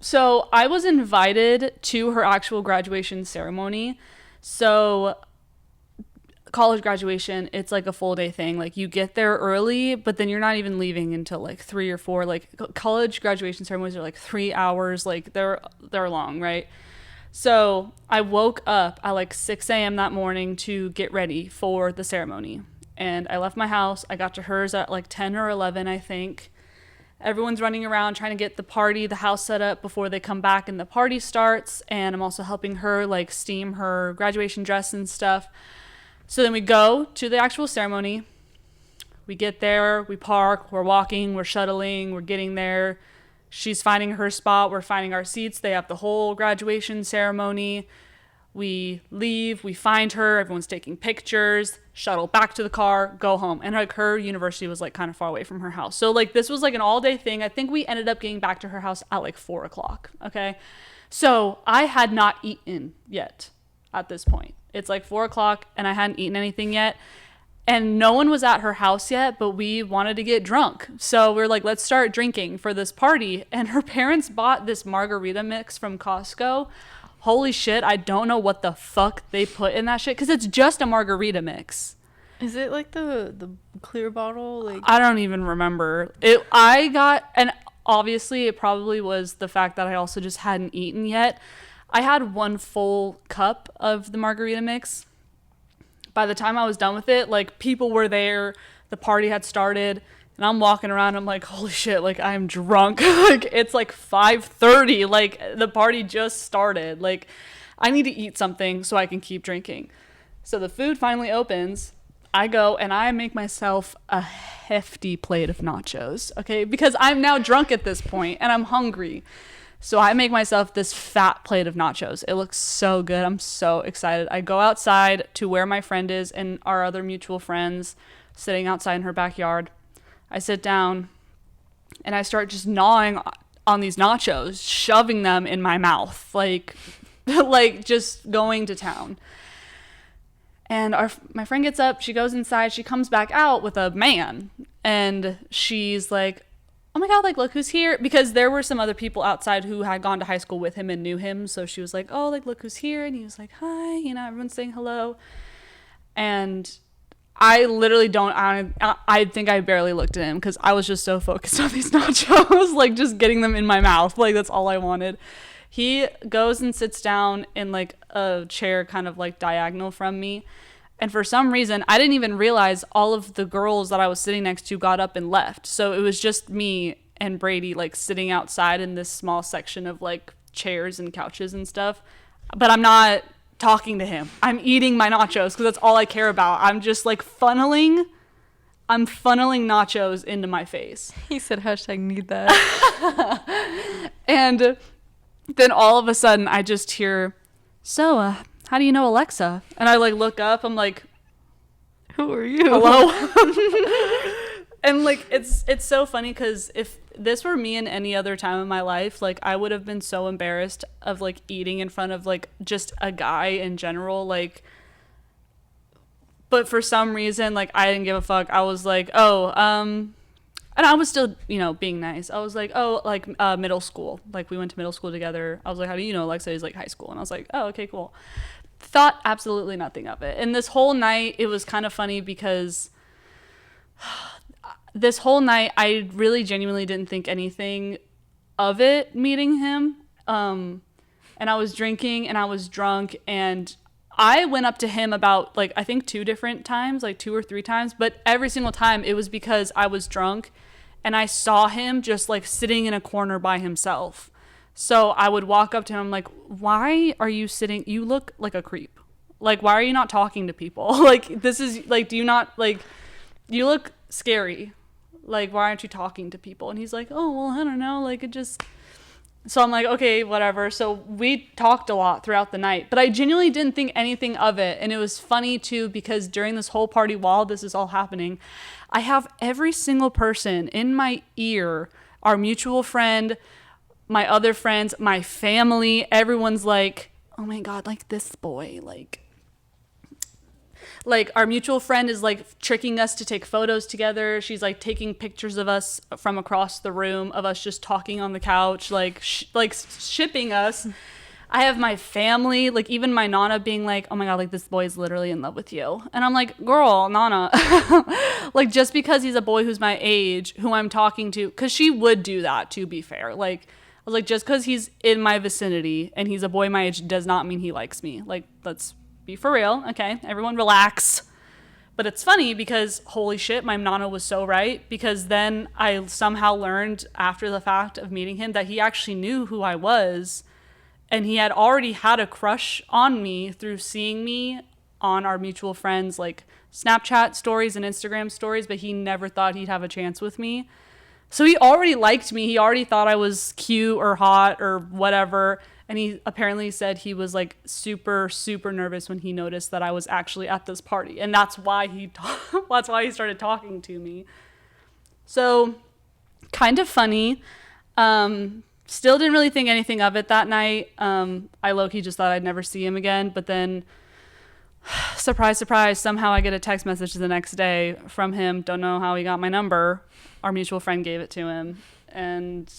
so I was invited to her actual graduation ceremony. So college graduation, it's like a full day thing. Like you get there early, but then you're not even leaving until like 3 or 4. Like college graduation ceremonies are like 3 hours. Like they're long, right? So I woke up at like 6 a.m. that morning to get ready for the ceremony. And I left my house. I got to hers at like 10 or 11, I think. Everyone's running around trying to get the house set up before they come back and the party starts. And I'm also helping her like steam her graduation dress and stuff. So then we go to the actual ceremony. We get there, we park, we're walking, we're shuttling, we're getting there. She's finding her spot, we're finding our seats. They have the whole graduation ceremony. We leave, we find her, everyone's taking pictures, shuttle back to the car, go home. And like her university was like kind of far away from her house. So like this was like an all day thing. I think we ended up getting back to her house at like 4 o'clock. Okay. So I had not eaten yet at this point. It's like 4 o'clock and I hadn't eaten anything yet. And no one was at her house yet, but we wanted to get drunk. So we're like, let's start drinking for this party. And her parents bought this margarita mix from Costco. Holy shit, I don't know what the fuck they put in that shit, because it's just a margarita mix. Is it like the clear bottle? Like I don't even remember. And obviously it probably was the fact that I also just hadn't eaten yet. I had 1 full cup of the margarita mix. By the time I was done with it, like people were there, the party had started, and I'm walking around, I'm like, holy shit, like I'm drunk. Like it's like 5:30, like the party just started. Like I need to eat something so I can keep drinking. So the food finally opens. I go and I make myself a hefty plate of nachos, okay? Because I'm now drunk at this point and I'm hungry. So I make myself this fat plate of nachos. It looks so good. I'm so excited. I go outside to where my friend is and our other mutual friends sitting outside in her backyard. I sit down and I start just gnawing on these nachos, shoving them in my mouth, like just going to town. And my friend gets up, she goes inside, she comes back out with a man, and she's like, oh my God, like, look who's here. Because there were some other people outside who had gone to high school with him and knew him. So she was like, oh, like, look who's here. And he was like, hi, everyone's saying hello. And I literally I think I barely looked at him because I was just so focused on these nachos, like just getting them in my mouth. Like that's all I wanted. He goes and sits down in like a chair kind of like diagonal from me. And for some reason, I didn't even realize all of the girls that I was sitting next to got up and left. So it was just me and Brady like sitting outside in this small section of like chairs and couches and stuff. But I'm not talking to him. I'm eating my nachos because that's all I care about. I'm just like funneling nachos into my face. He said hashtag need that. And then all of a sudden I just hear, so, how do you know Alexa? And I like look up, I'm like, who are you? Hello? And like it's so funny because if this were me in any other time in my life, like I would have been so embarrassed of like eating in front of like just a guy in general, like, but for some reason like I didn't give a fuck. I was like, and I was still, being nice. I was like, like middle school. Like we went to middle school together. I was like, how do you know Alexa? He's like, high school. And I was like, oh, okay, cool. Thought absolutely nothing of it. And this whole night, it was kind of funny because this whole night, I really genuinely didn't think anything of it meeting him. And I was drinking and I was drunk and I went up to him about like, I think 2 different times, like 2 or 3 times, but every single time it was because I was drunk and I saw him just like sitting in a corner by himself. So I would walk up to him like, why are you sitting? You look like a creep. Like, why are you not talking to people? Like, this is like, do you not like, you look scary. Like, why aren't you talking to people? And he's like, oh, well, I don't know. Like, it just, so I'm like, okay, whatever. So we talked a lot throughout the night, but I genuinely didn't think anything of it. And it was funny too, because during this whole party, while this is all happening, I have every single person in my ear, our mutual friend, my other friends, my family, everyone's like, oh my God, like this boy, like our mutual friend is like tricking us to take photos together. She's like taking pictures of us from across the room of us just talking on the couch, like shipping us. I have my family, like even my Nana being like, oh my God, like this boy is literally in love with you. And I'm like, girl, Nana, like just because he's a boy who's my age, who I'm talking to, because she would do that, to be fair. Like, I was like, just because he's in my vicinity and he's a boy my age does not mean he likes me. Like, let's be for real. Okay, everyone relax. But it's funny because holy shit, my Nana was so right, because then I somehow learned after the fact of meeting him that he actually knew who I was, and he had already had a crush on me through seeing me on our mutual friends like Snapchat stories and Instagram stories, but he never thought he'd have a chance with me. So he already liked me. He already thought I was cute or hot or whatever. And he apparently said he was like super, super nervous when he noticed that I was actually at this party. And that's why that's why he started talking to me. So kind of funny. Still didn't really think anything of it that night. I low-key just thought I'd never see him again. But then, surprise, surprise, somehow I get a text message the next day from him. Don't know how he got my number. Our mutual friend gave it to him. And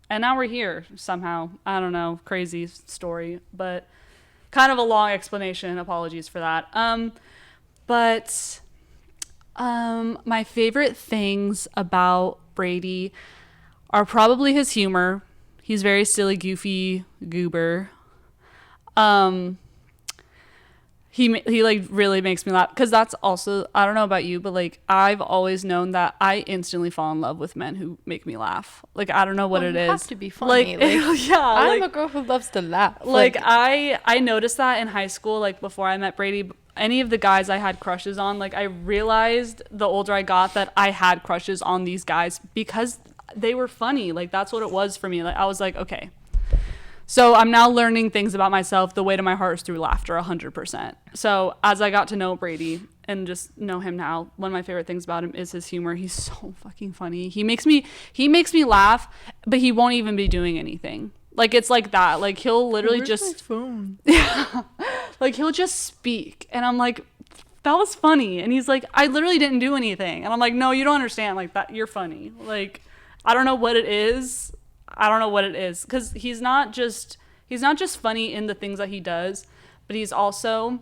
now we're here somehow. I don't know. Crazy story. But kind of a long explanation. Apologies for that. But my favorite things about Brady are probably his humor. He's very silly, goofy, goober. He like really makes me laugh, because that's also, I don't know about you, but like I've always known that I instantly fall in love with men who make me laugh. Like I don't know what it is. Have to be funny. Like yeah, I'm a girl who loves to laugh. Like I noticed that in high school, like before I met Brady, any of the guys I had crushes on, like I realized the older I got that I had crushes on these guys because they were funny. Like that's what it was for me. Like I was like, okay. So I'm now learning things about myself. The way to my heart is through laughter, 100%. So as I got to know Brady and just know him now, one of my favorite things about him is his humor. He's so fucking funny. He makes me laugh, but he won't even be doing anything. Like it's like that. Like he'll literally Where's my phone? Yeah. Like he'll just speak, and I'm like, that was funny. And he's like, I literally didn't do anything. And I'm like, no, you don't understand. Like that, you're funny. Like I don't know what it is. Because he's not just funny in the things that he does, but he's also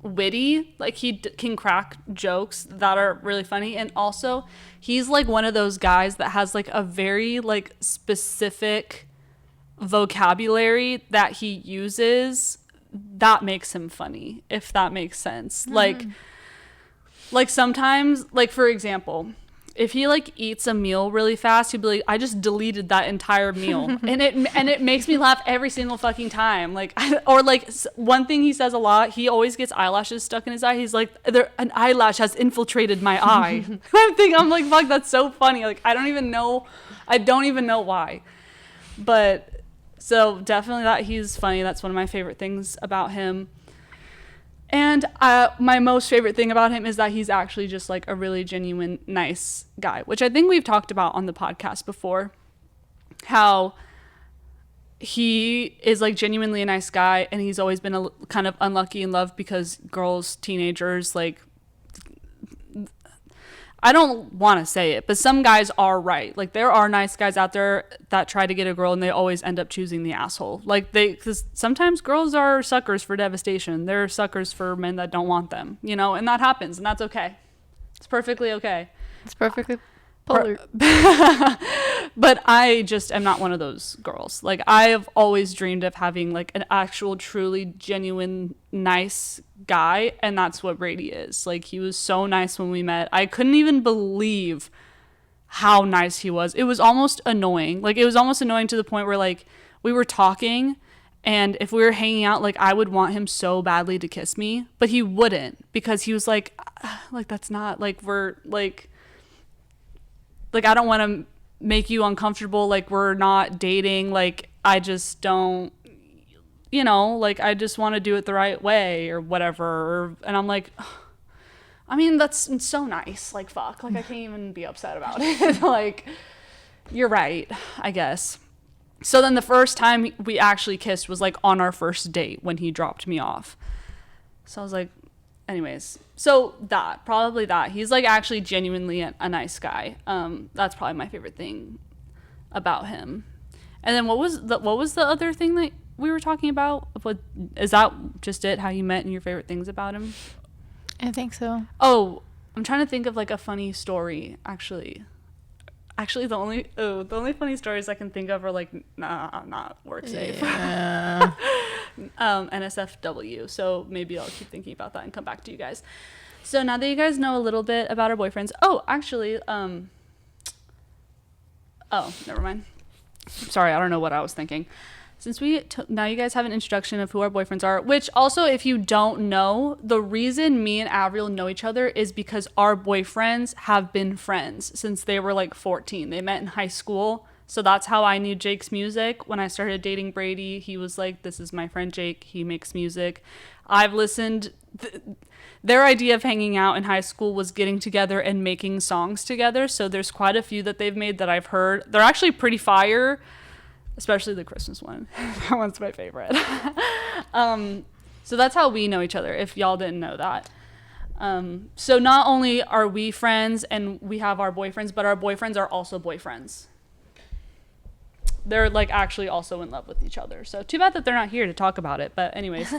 witty. Like he can crack jokes that are really funny, and also he's like one of those guys that has like a very like specific vocabulary that he uses that makes him funny, if that makes sense. Like sometimes, like for example, if he like eats a meal really fast, he'd be like, I just deleted that entire meal. and it makes me laugh every single fucking time. Like, or like one thing he says a lot, he always gets eyelashes stuck in his eye. He's like, an eyelash has infiltrated my eye. I'm like, fuck, that's so funny. Like, I don't even know why. But so definitely that he's funny. That's one of my favorite things about him. And my most favorite thing about him is that he's actually just like a really genuine, nice guy, which I think we've talked about on the podcast before, how he is like genuinely a nice guy, and he's always been kind of unlucky in love because girls, teenagers, like, I don't want to say it, but some guys are right. Like there are nice guys out there that try to get a girl and they always end up choosing the asshole. Like because sometimes girls are suckers for devastation. They're suckers for men that don't want them, you know, and that happens, and that's okay. It's perfectly okay. It's perfectly polar. But I just am not one of those girls. Like I have always dreamed of having like an actual, truly genuine, nice guy, and that's what Brady is. Like he was so nice when we met. I couldn't even believe how nice he was. It was almost annoying. Like, it was almost annoying to the point where, like, we were talking, and if we were hanging out, like, I would want him so badly to kiss me, but he wouldn't, because he was like, that's not, like, we're, like, I don't want to make you uncomfortable. Like, we're not dating. Like, I just don't, you know, like, I just want to do it the right way or whatever. And I'm like, I mean, that's so nice. Like, fuck. Like, I can't even be upset about it. Like, you're right, I guess. So then the first time we actually kissed was, like, on our first date when he dropped me off. So I was like, anyways. So probably that. He's, like, actually genuinely a nice guy. That's probably my favorite thing about him. And then what was the other thing that we were talking about? Is that just it? How you met and your favorite things about him? I think so. Oh, I'm trying to think of, like, a funny story, actually. Actually, the only funny stories I can think of are, like, not work safe. Yeah. NSFW. So maybe I'll keep thinking about that and come back to you guys. So now that you guys know a little bit about our boyfriends. Oh, actually, never mind. Sorry, I don't know what I was thinking. Since now you guys have an introduction of who our boyfriends are, which also, if you don't know, the reason me and AVRYAL know each other is because our boyfriends have been friends since they were, like, 14. They met in high school. So that's how I knew Jake's music. When I started dating Brady, he was like, this is my friend Jake. He makes music. I've listened. Their idea of hanging out in high school was getting together and making songs together. So there's quite a few that they've made that I've heard. They're actually pretty fire. Especially the Christmas one. That one's my favorite. So that's how we know each other, if y'all didn't know that. So not only are we friends and we have our boyfriends, but our boyfriends are also boyfriends. They're, like, actually also in love with each other. So too bad that they're not here to talk about it. But anyways.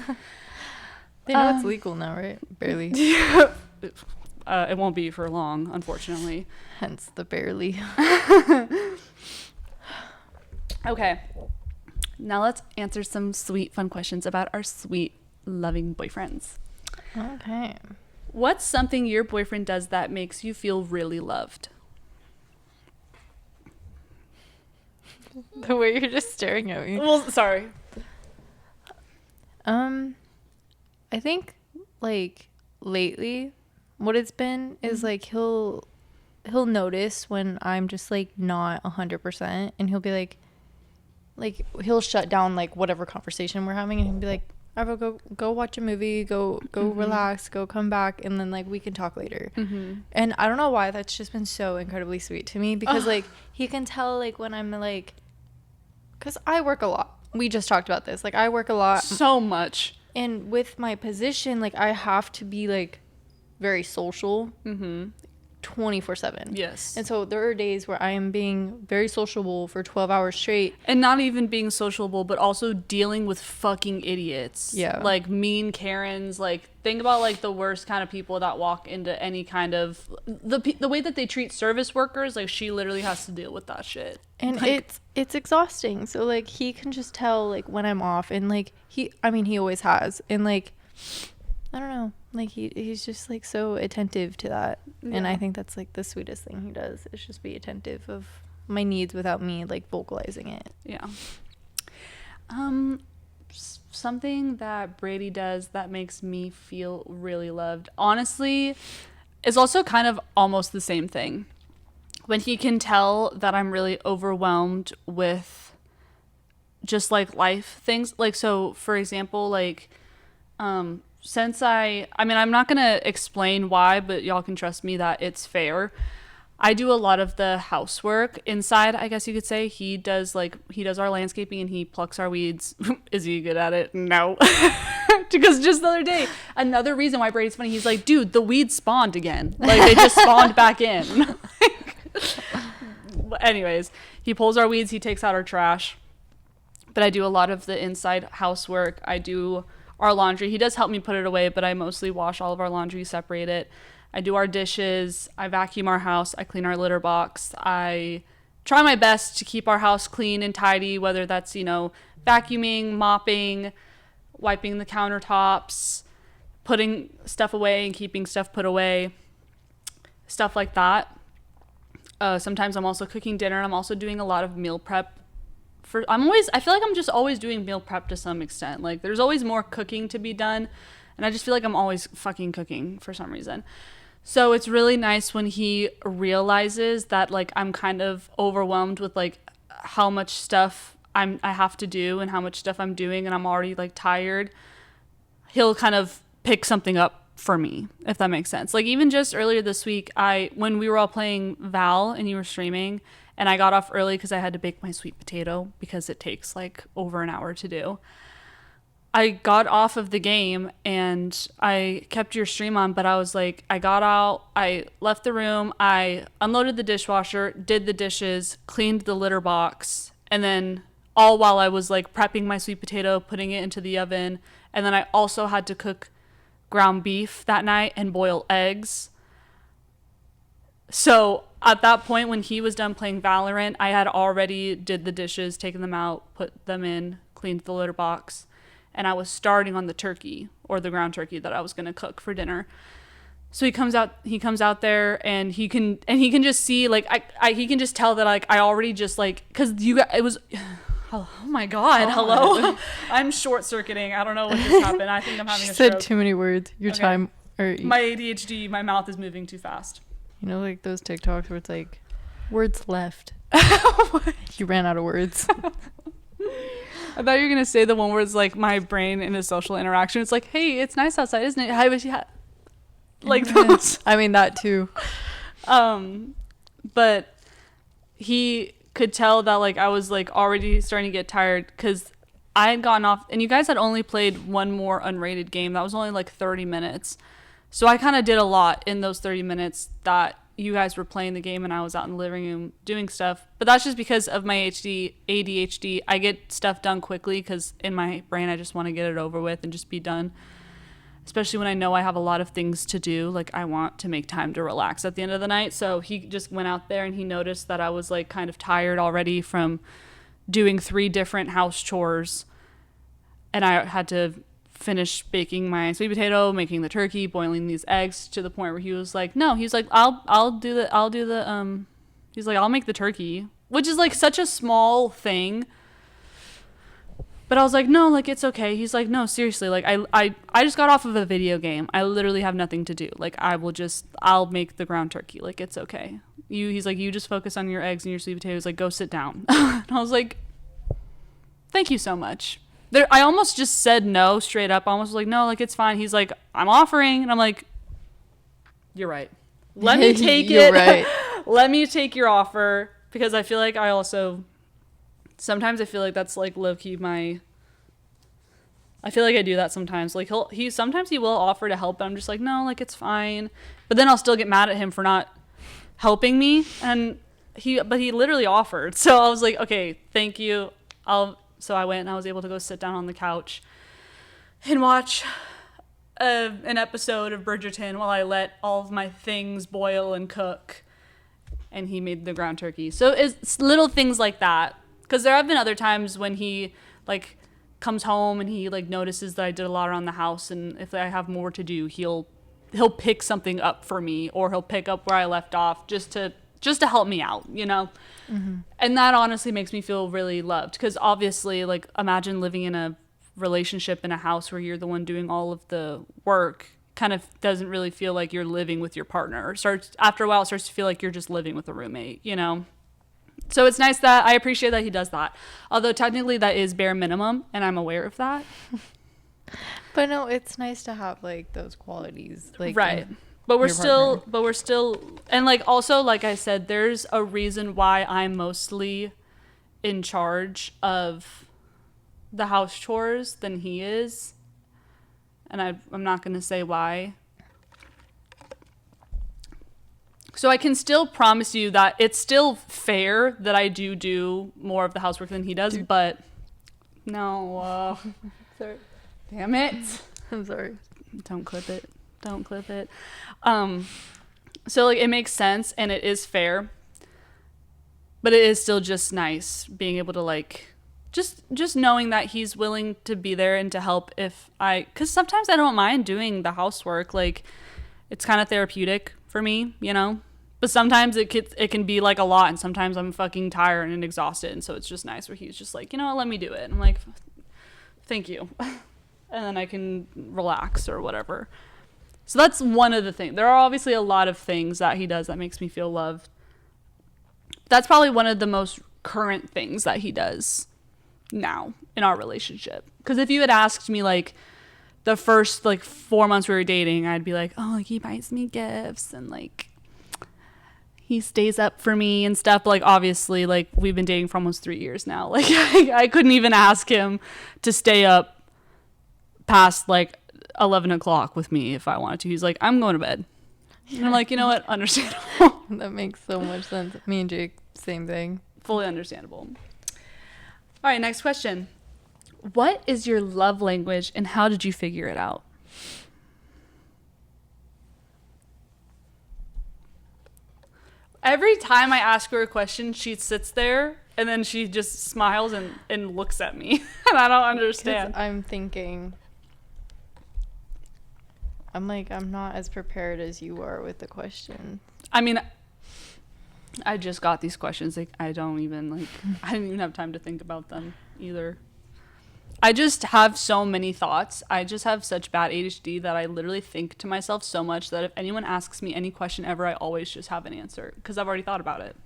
They know it's legal now, right? Barely. It won't be for long, unfortunately. Hence the barely. Okay, now let's answer some sweet, fun questions about our sweet, loving boyfriends. Okay. What's something your boyfriend does that makes you feel really loved? The way you're just staring at me. Well, sorry. I think, like, lately, what it's been is, like, he'll notice when I'm just, like, not 100%, and he'll be like, he'll shut down, like, whatever conversation we're having, and he'll be like, Ava, go watch a movie, go relax, go come back, and then, like, we can talk later. And I don't know why, that's just been so incredibly sweet to me, because like, he can tell, like, when I'm, like, because I work a lot. We just talked about this. Like, I work a lot. So much. And with my position, like, I have to be, like, very social. 24/7. Yes. And so there are days where I am being very sociable for 12 hours straight. And not even being sociable, but also dealing with fucking idiots. Yeah. Like, mean Karens. Like, think about, like, the worst kind of people that walk into any kind of... The way that they treat service workers, like, she literally has to deal with that shit. And like, it's exhausting. So, like, he can just tell, like, when I'm off. And, like, he always has. And, like... I don't know, like, he's just, like, so attentive to that. Yeah. And I think that's, like, the sweetest thing he does is just be attentive of my needs without me, like, vocalizing it. Yeah. Something that Brady does that makes me feel really loved, honestly, is also kind of almost the same thing. When he can tell that I'm really overwhelmed with just, like, life things. Like, so, for example, like, since I'm not going to explain why, but y'all can trust me that it's fair. I do a lot of the housework inside, I guess you could say. He does our landscaping and he plucks our weeds. Is he good at it? No. Because just the other day, another reason why Brady's funny, he's like, dude, the weeds spawned again. Like, they just spawned back in. Anyways, he pulls our weeds, he takes out our trash. But I do a lot of the inside housework. I do our laundry. He does help me put it away, but I mostly wash all of our laundry, separate it. I do our dishes. I vacuum our house. I clean our litter box. I try my best to keep our house clean and tidy, whether that's, vacuuming, mopping, wiping the countertops, putting stuff away and keeping stuff put away, stuff like that. Sometimes I'm also cooking dinner. I'm also doing a lot of meal prep. I feel like I'm just always doing meal prep to some extent. Like, there's always more cooking to be done, and I just feel like I'm always fucking cooking for some reason. So it's really nice when he realizes that, like, I'm kind of overwhelmed with, like, how much stuff I have to do and how much stuff I'm doing, and I'm already, like, tired. He'll kind of pick something up for me, if that makes sense. Like, even just earlier this week, when we were all playing Val and you were streaming, and I got off early because I had to bake my sweet potato because it takes like over an hour to do. I got off of the game and I kept your stream on, but I was like, I got out, I left the room, I unloaded the dishwasher, did the dishes, cleaned the litter box, and then all while I was like prepping my sweet potato, putting it into the oven, and then I also had to cook ground beef that night and boil eggs. So at that point, when he was done playing Valorant, I had already did the dishes, taken them out, put them in, cleaned the litter box, and I was starting on the turkey, or the ground turkey that I was going to cook for dinner. So he comes out there, and he can just see, like, he can just tell that, like, I already just, like, because it was, oh my God, hello. I'm short circuiting. I don't know what just happened. I think I'm having a stroke. Said too many words. My ADHD, my mouth is moving too fast. You know, like those TikToks where it's like, words left. You ran out of words. I thought you were going to say the one where it's like my brain in a social interaction. It's like, hey, it's nice outside, isn't it? Hi, wish you had. Like those. I mean, that too. But he could tell that, like, I was like already starting to get tired because I had gotten off, and you guys had only played one more unrated game. That was only like 30 minutes. So I kind of did a lot in those 30 minutes that you guys were playing the game and I was out in the living room doing stuff. But that's just because of my ADHD. I get stuff done quickly because in my brain I just want to get it over with and just be done. Especially when I know I have a lot of things to do. Like, I want to make time to relax at the end of the night. So he just went out there and he noticed that I was like kind of tired already from doing 3 different house chores. And I had to finish baking my sweet potato, making the turkey, boiling these eggs, to the point where he was like, no, he's like, I'll make the turkey, which is like such a small thing. But I was like, no, like, it's okay. He's like, no, seriously, like, I just got off of a video game. I literally have nothing to do. Like, I'll make the ground turkey. Like, it's okay. He's like, you just focus on your eggs and your sweet potatoes. Like, go sit down. And I was like, thank you so much. I almost just said no straight up. I almost was like, no, like, it's fine. He's like, I'm offering. And I'm like, you're right. Let me take it. Right. Let me take your offer. Because I feel like sometimes I feel like that's like low-key I feel like I do that sometimes. Like, sometimes he will offer to help, but I'm just like, no, like, it's fine. But then I'll still get mad at him for not helping me. And he literally offered. So I was like, okay, thank you. So I went and I was able to go sit down on the couch and watch an episode of Bridgerton while I let all of my things boil and cook. And he made the ground turkey. So it's little things like that. Because there have been other times when he, like, comes home and he, like, notices that I did a lot around the house. And if I have more to do, he'll pick something up for me. Or he'll pick up where I left off just to help me out, you know? Mm-hmm. And that honestly makes me feel really loved. Because obviously, like, imagine living in a relationship in a house where you're the one doing all of the work. Kind of doesn't really feel like you're living with your partner. After a while, it starts to feel like you're just living with a roommate, you know? So it's nice that I appreciate that he does that. Although technically that is bare minimum, and I'm aware of that. But no, it's nice to have, like, those qualities. Like, right. But we're still, and, like, also, like I said, there's a reason why I'm mostly in charge of the house chores than he is. And I'm not going to say why. So I can still promise you that it's still fair that I do more of the housework than he does, but no. Sorry. Damn it. I'm sorry. Don't clip it. So, like, it makes sense and it is fair, but it is still just nice being able to, like, just knowing that he's willing to be there and to help because sometimes I don't mind doing the housework. Like, it's kind of therapeutic for me, you know, But sometimes it can be like a lot, and sometimes I'm fucking tired and exhausted, and so it's just nice where he's just like, you know what, let me do it. And I'm like, thank you. And then I can relax or whatever. So that's one of the things. There are obviously a lot of things that he does that makes me feel loved. That's probably one of the most current things that he does now in our relationship. Because if you had asked me like the first like 4 months we were dating, I'd be like, oh, like he buys me gifts and like he stays up for me and stuff. But like obviously like we've been dating for almost 3 years now. Like I couldn't even ask him to stay up past like 11 o'clock with me if I wanted to. He's like, I'm going to bed. And I'm like, you know what? Understandable. That makes so much sense. Me and Jake, same thing. Fully understandable. All right, next question. What is your love language and how did you figure it out? Every time I ask her a question, she sits there and then she just smiles and looks at me. And I don't understand. I'm thinking, I'm like, I'm not as prepared as you are with the question. I mean, I just got these questions. Like, I didn't even have time to think about them either. I just have so many thoughts. I just have such bad ADHD that I literally think to myself so much that if anyone asks me any question ever, I always just have an answer because I've already thought about it.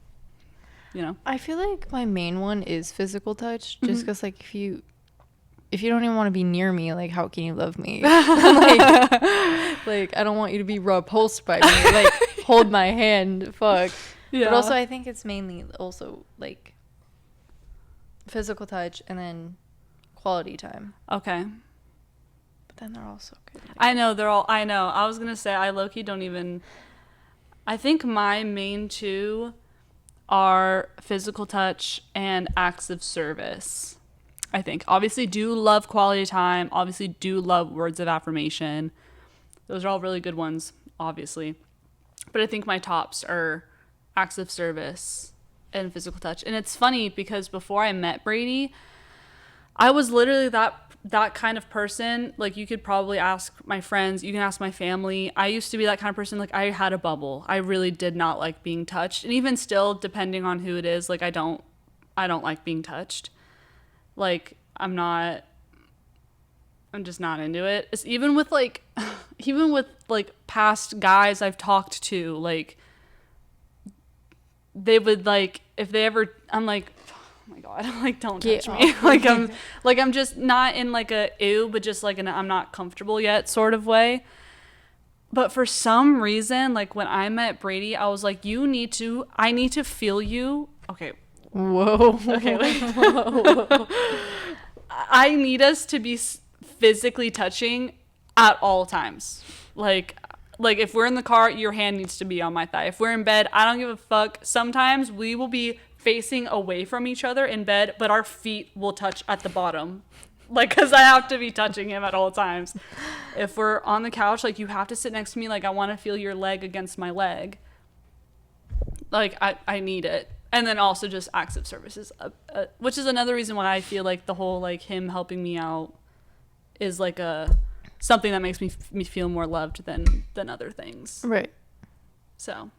You know? I feel like my main one is physical touch, just because like if you don't even want to be near me, like how can you love me? like I don't want you to be repulsed by me. Like hold my hand, fuck. Yeah. But also I think it's mainly also like physical touch and then quality time. Okay. But then they're all so good. I know. I was going to say I low-key don't even... I think my main two are physical touch and acts of service. I think. Obviously do love quality time. Obviously do love words of affirmation. Those are all really good ones, obviously. But I think my tops are acts of service and physical touch. And it's funny because before I met Brady, I was literally that kind of person. Like you could probably ask my friends, you can ask my family. I used to be that kind of person. Like I had a bubble. I really did not like being touched. And even still, depending on who it is, like I don't like being touched. Like I'm just not into it. It's even with like past guys I've talked to, like they would like, if they ever, I'm like, oh my God, like don't touch me. I'm just not in like a ew, but just like an I'm not comfortable yet sort of way. But for some reason, like when I met Brady, I was like, I need to feel you. Okay. Whoa. Okay. Whoa. I need us to be physically touching at all times. Like if we're in the car, your hand needs to be on my thigh. If we're in bed, I don't give a fuck. Sometimes we will be facing away from each other in bed, but our feet will touch at the bottom. Like, because I have to be touching him at all times. If we're on the couch, like, you have to sit next to me. Like, I want to feel your leg against my leg. Like, I need it. And then also just acts of services, which is another reason why I feel like the whole, like, him helping me out is, like, something that makes me feel more loved than other things. Right. So,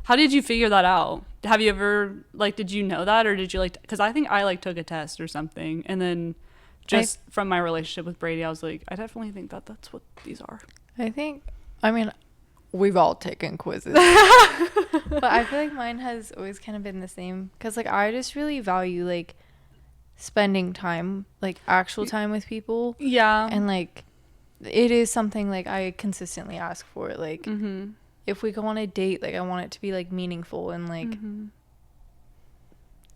how did you figure that out? Have you ever, like, did you know that, or did you, like, because I think I, like, took a test or something, and then just from my relationship with Brady, I was like, I definitely think that's what these are. I mean, we've all taken quizzes. But I feel like mine has always kind of been the same, because, like, I just really value, like, spending time, like, actual time with people. Yeah. And, like, it is something, like, I consistently ask for. Like, if we go on a date, like, I want it to be, like, meaningful and, like,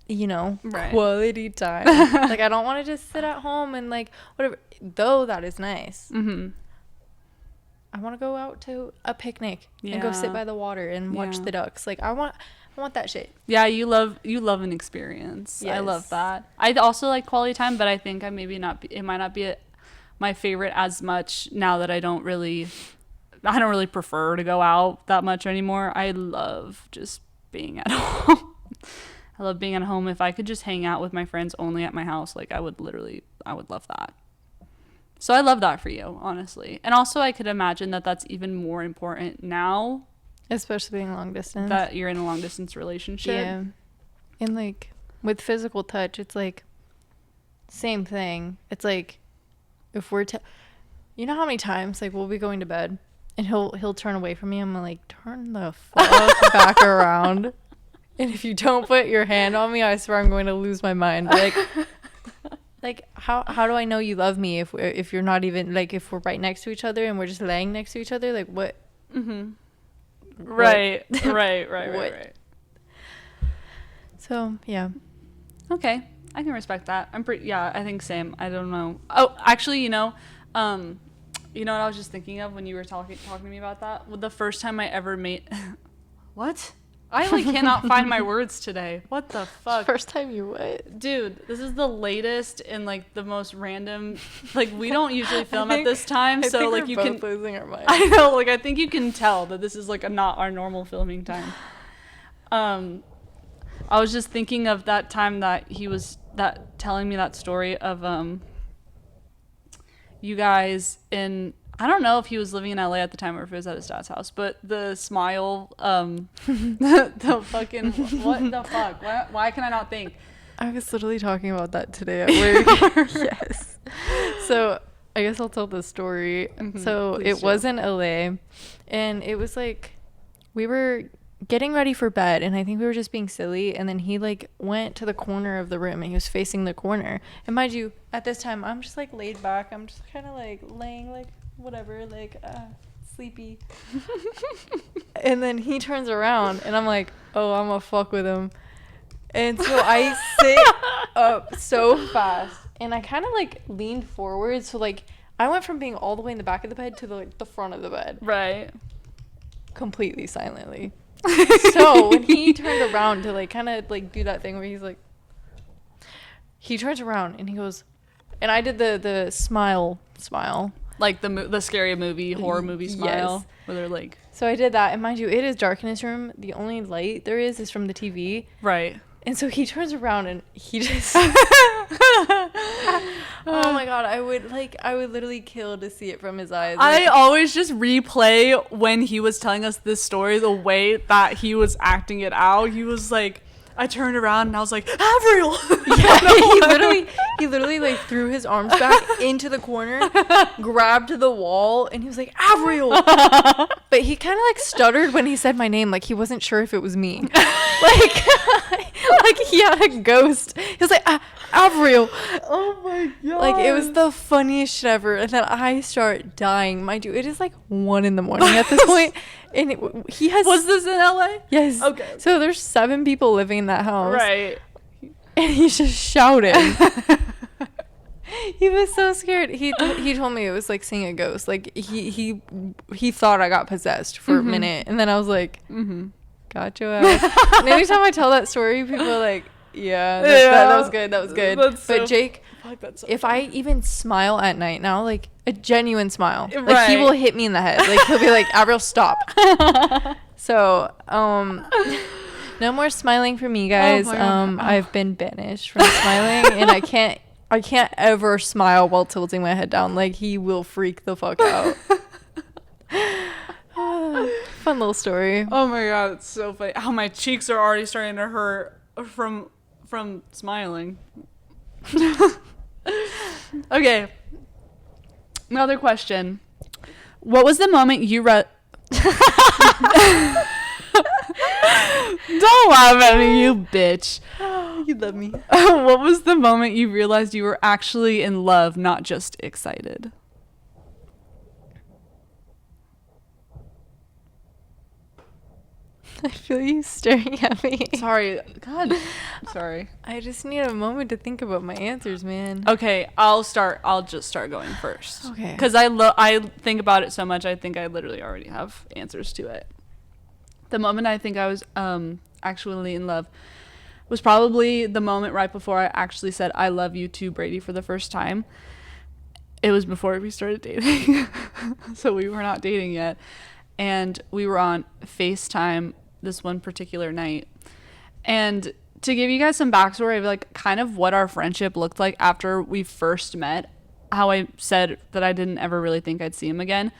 you know, right. Quality time. Like, I don't want to just sit at home and, like, whatever. Though that is nice. I want to go out to a picnic and go sit by the water and watch the ducks. Like, I want that shit. Yeah, you love an experience. Yes. I love that. I also like quality time, but I think it might not be my favorite as much now that I don't really prefer to go out that much anymore. I love just being at home. I love being at home. If I could just hang out with my friends only at my house, like I would love that. So I love that for you, honestly. And also I could imagine that that's even more important now Especially being long distance. that you're in a long distance relationship. Yeah. And like with physical touch, it's like same thing. It's like if we're you know how many times like we'll be going to bed and he'll turn away from me. I'm like, turn the fuck back around. And if you don't put your hand on me, I swear I'm going to lose my mind. Like how do I know you love me if you're not even like if we're right next to each other and we're just laying next to each other? Like what? Mm-hmm. Right. Right. So yeah. Okay, I can respect that. I think same. I don't know. Oh, actually, you know what I was just thinking of when you were talking to me about that? Well, the first time I ever made what? I like cannot find my words today. What the fuck? First time you what? Dude, this is the latest and like the most random. Like we don't usually film at this time, so like you can losing our mind. I know, like I think you can tell that this is like not our normal filming time. I was just thinking of that time that he was telling me that story of you guys in, I don't know if he was living in LA at the time or if it was at his dad's house, but the smile, the fucking, what the fuck? Why can I not think? I was literally talking about that today at work. Yes. So I guess I'll tell the story. Mm-hmm. So Please it was in LA and it was like, we were getting ready for bed and I think we were just being silly, and then he like went to the corner of the room and he was facing the corner, and mind you at this time I'm just like laid back, I'm just kind of like laying like whatever, like sleepy. And then he turns around and I'm like, oh, I'm gonna fuck with him, and so I sit up so fast and I kind of like leaned forward, so like I went from being all the way in the back of the bed to the front of the bed, Right. completely silently. So when he turned around to like kind of like do that thing where he's like, he turns around and he goes, and I did the smile, Like the scary movie, horror movie smile, yes, where they're like, so I did that, and mind you it is dark in his room, the only light there is from the TV, right. and so he turns around and he just oh my god, I would literally kill to see it from his eyes. I always just replay when he was telling us this story, the way that he was acting it out. He was like, I turned around and I was like, AVRYAL! Yeah, he literally like threw his arms back into the corner, grabbed the wall, and he was like, AVRYAL! But he kind of like stuttered when he said my name, like he wasn't sure if it was me. like he had a ghost. He was like, AVRYAL! Oh my god. Like it was the funniest shit ever. And then I start dying. Mind you, it is like 1 a.m. at this point. And he has... Was this in LA? Yes. Okay. So there's 7 people living in that house. Right. And he's just shouting. He was so scared. He told me it was like seeing a ghost. Like he thought I got possessed for a minute. And then I was like, gotcha. And every time I tell that story, people are like, yeah, that was good. That was good. But Jake, if I even smile at night now, like a genuine smile, like he will hit me in the head. Like he'll be like, AVRYAL, stop. So, no more smiling for me, guys. I've been banished from smiling, and I can't ever smile while tilting my head down. Like he will freak the fuck out. Fun little story. Oh my god, it's so funny. How my cheeks are already starting to hurt from smiling. Okay. Another question. What was the moment you Don't laugh at me, you bitch. You love me. What was the moment you realized you were actually in love, not just excited? I feel you staring at me. Sorry. God. Sorry. I just need a moment to think about my answers, man. Okay, I'll just start going first. Okay. Because I think about it so much, I think I literally already have answers to it. The moment I think I was actually in love was probably the moment right before I actually said I love you to Brady for the first time. It was before we started dating. So we were not dating yet. And we were on FaceTime this one particular night. And to give you guys some backstory of like kind of what our friendship looked like after we first met, how I said that I didn't ever really think I'd see him again.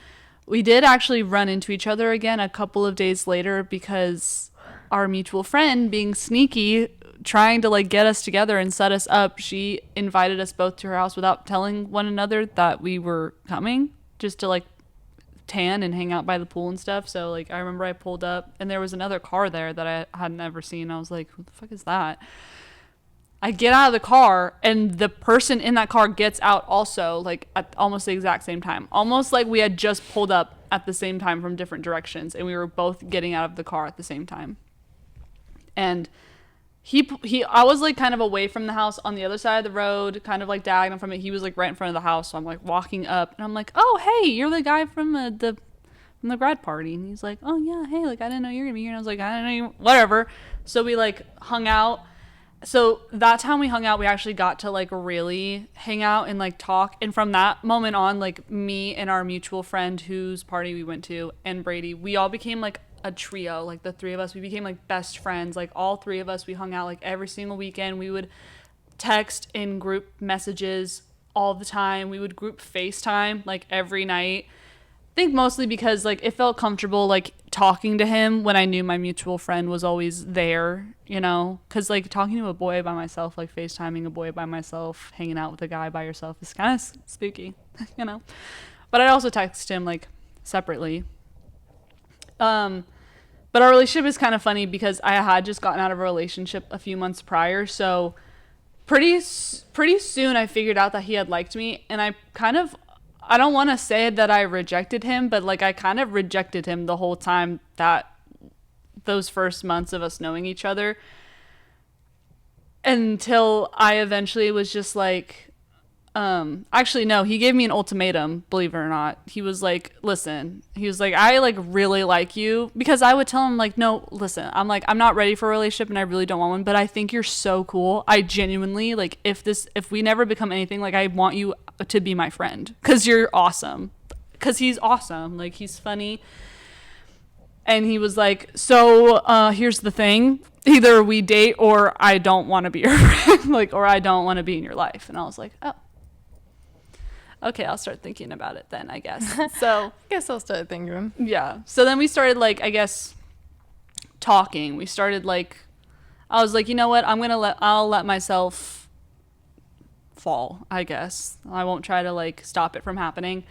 We did actually run into each other again a couple of days later because our mutual friend, being sneaky, trying to like get us together and set us up, she invited us both to her house without telling one another that we were coming, just to like tan and hang out by the pool and stuff. So like I remember I pulled up and there was another car there that I had never seen. I was like, who the fuck is that? I get out of the car and the person in that car gets out also, like at almost the exact same time. Almost like we had just pulled up at the same time from different directions and we were both getting out of the car at the same time. And I was like kind of away from the house on the other side of the road, kind of like diagonal from it. He was like right in front of the house. So I'm like walking up and I'm like, oh, hey, you're the guy from the grad party. And he's like, oh yeah, hey, like I didn't know you were gonna be here. And I was like, I didn't know you, whatever. So we like hung out. So that time we hung out, we actually got to like really hang out and like talk. And from that moment on, like me and our mutual friend whose party we went to and Brady, we all became like a trio. Like the three of us, we became like best friends. Like all three of us, we hung out like every single weekend. We would text in group messages all the time. We would group FaceTime like every night. I think mostly because like it felt comfortable like talking to him when I knew my mutual friend was always there, you know, because like talking to a boy by myself, like FaceTiming a boy by myself, hanging out with a guy by yourself is kind of spooky, you know. But I'd also text him like separately. But our relationship is kind of funny because I had just gotten out of a relationship a few months prior, so pretty soon I figured out that he had liked me, and I don't want to say that I rejected him, but like I kind of rejected him the whole time that those first months of us knowing each other, until I eventually was just like, actually no, he gave me an ultimatum, believe it or not. He was like, listen, he was like, I like really like you, because I would tell him like, no, listen, I'm like, I'm not ready for a relationship and I really don't want one, but I think you're so cool. I genuinely like, if we never become anything, like I want you to be my friend because you're awesome, because he's awesome, like he's funny. And he was like, so here's the thing, either we date or I don't want to be your friend, like, or I don't want to be in your life. And I was like, oh, okay, I'll start thinking about it then, I guess. So I guess I'll start thinking. Yeah. So then we started like, I guess, talking. We started like, I was like, you know what, I'll let myself fall, I guess. I won't try to like stop it from happening.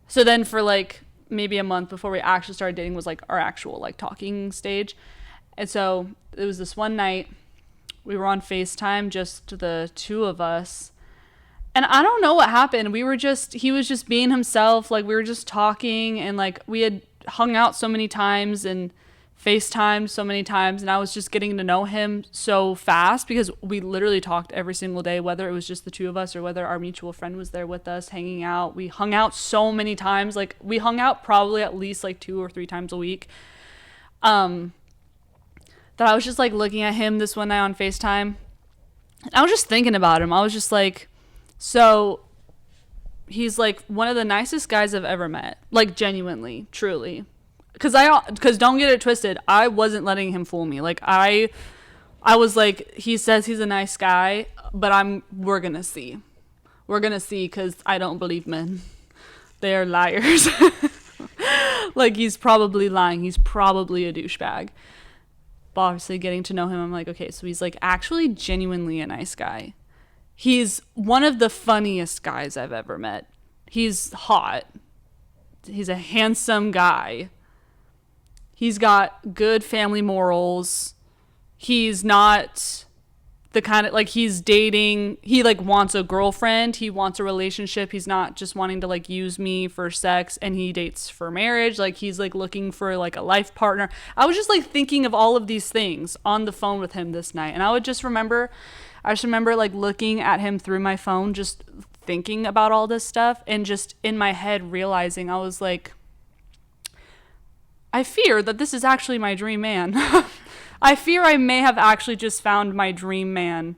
So then for like maybe a month before we actually started dating was like our actual like talking stage. And so it was this one night we were on FaceTime, just the two of us. And I don't know what happened. He was just being himself. Like we were just talking, and like we had hung out so many times and FaceTimed so many times, and I was just getting to know him so fast because we literally talked every single day, whether it was just the two of us or whether our mutual friend was there with us hanging out. We hung out so many times. Like we hung out probably at least like 2 or 3 times a week. That I was just like looking at him this one night on FaceTime. I was just thinking about him. I was just like, so he's like one of the nicest guys I've ever met. Like genuinely, truly. Because don't get it twisted, I wasn't letting him fool me. Like I was like, he says he's a nice guy, but we're gonna see. We're gonna see, because I don't believe men. They are liars. Like he's probably lying. He's probably a douchebag. But obviously getting to know him, I'm like, okay, so he's like actually genuinely a nice guy. He's one of the funniest guys I've ever met. He's hot. He's a handsome guy. He's got good family morals. He's not the kind of, like, he's dating. He, like, wants a girlfriend. He wants a relationship. He's not just wanting to, like, use me for sex, and he dates for marriage. Like, he's, like, looking for, like, a life partner. I was just, like, thinking of all of these things on the phone with him this night. And I just remember, like, looking at him through my phone, just thinking about all this stuff, and just in my head realizing, I was like, I fear that this is actually my dream man. I fear I may have actually just found my dream man.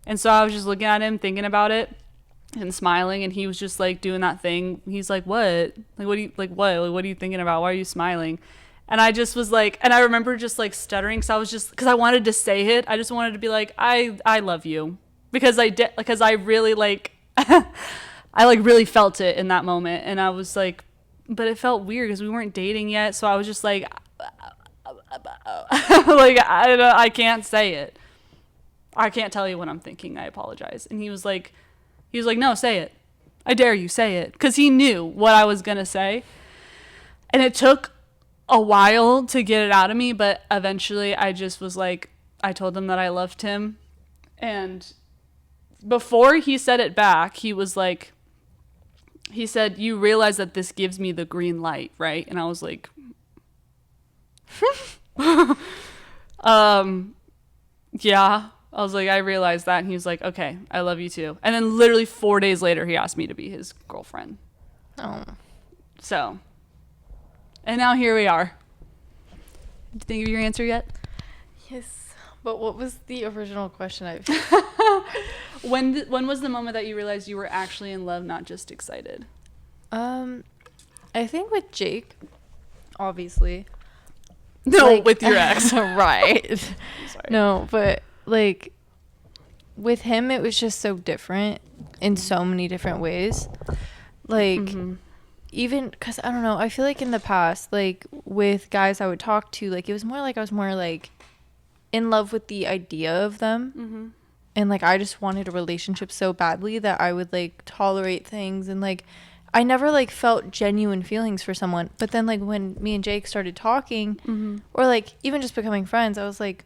And so I was just looking at him, thinking about it, and smiling, and he was just like doing that thing. He's like, what? Like, what are you thinking about? Why are you smiling? And I just was like, and I remember just like stuttering, because I wanted to say it. I just wanted to be like, I love you. Because I really like, I like really felt it in that moment. And I was like, but it felt weird because we weren't dating yet. So I was just like, like, I can't say it. I can't tell you what I'm thinking. I apologize. And he was like, no, say it. I dare you, say it. Because he knew what I was going to say. And it took a while to get it out of me, but eventually I just was like, I told him that I loved him. And before he said it back, he was like, he said, you realize that this gives me the green light, right? And I was like, yeah. I was like, I realized that. And he was like, okay, I love you too. And then literally 4 days later, he asked me to be his girlfriend. Oh. So, and now here we are. Did you think of your answer yet? Yes. But what was the original question? When was the moment that you realized you were actually in love, not just excited? I think with Jake, obviously. No, like, with your ex. Right. Sorry. No, but like with him, it was just so different in so many different ways. Like, even because I don't know, I feel like in the past, like with guys I would talk to, like it was more like I was more like in love with the idea of them. And like I just wanted a relationship so badly that I would like tolerate things, and like I never like felt genuine feelings for someone. But then like when me and Jake started talking, or like even just becoming friends, I was like,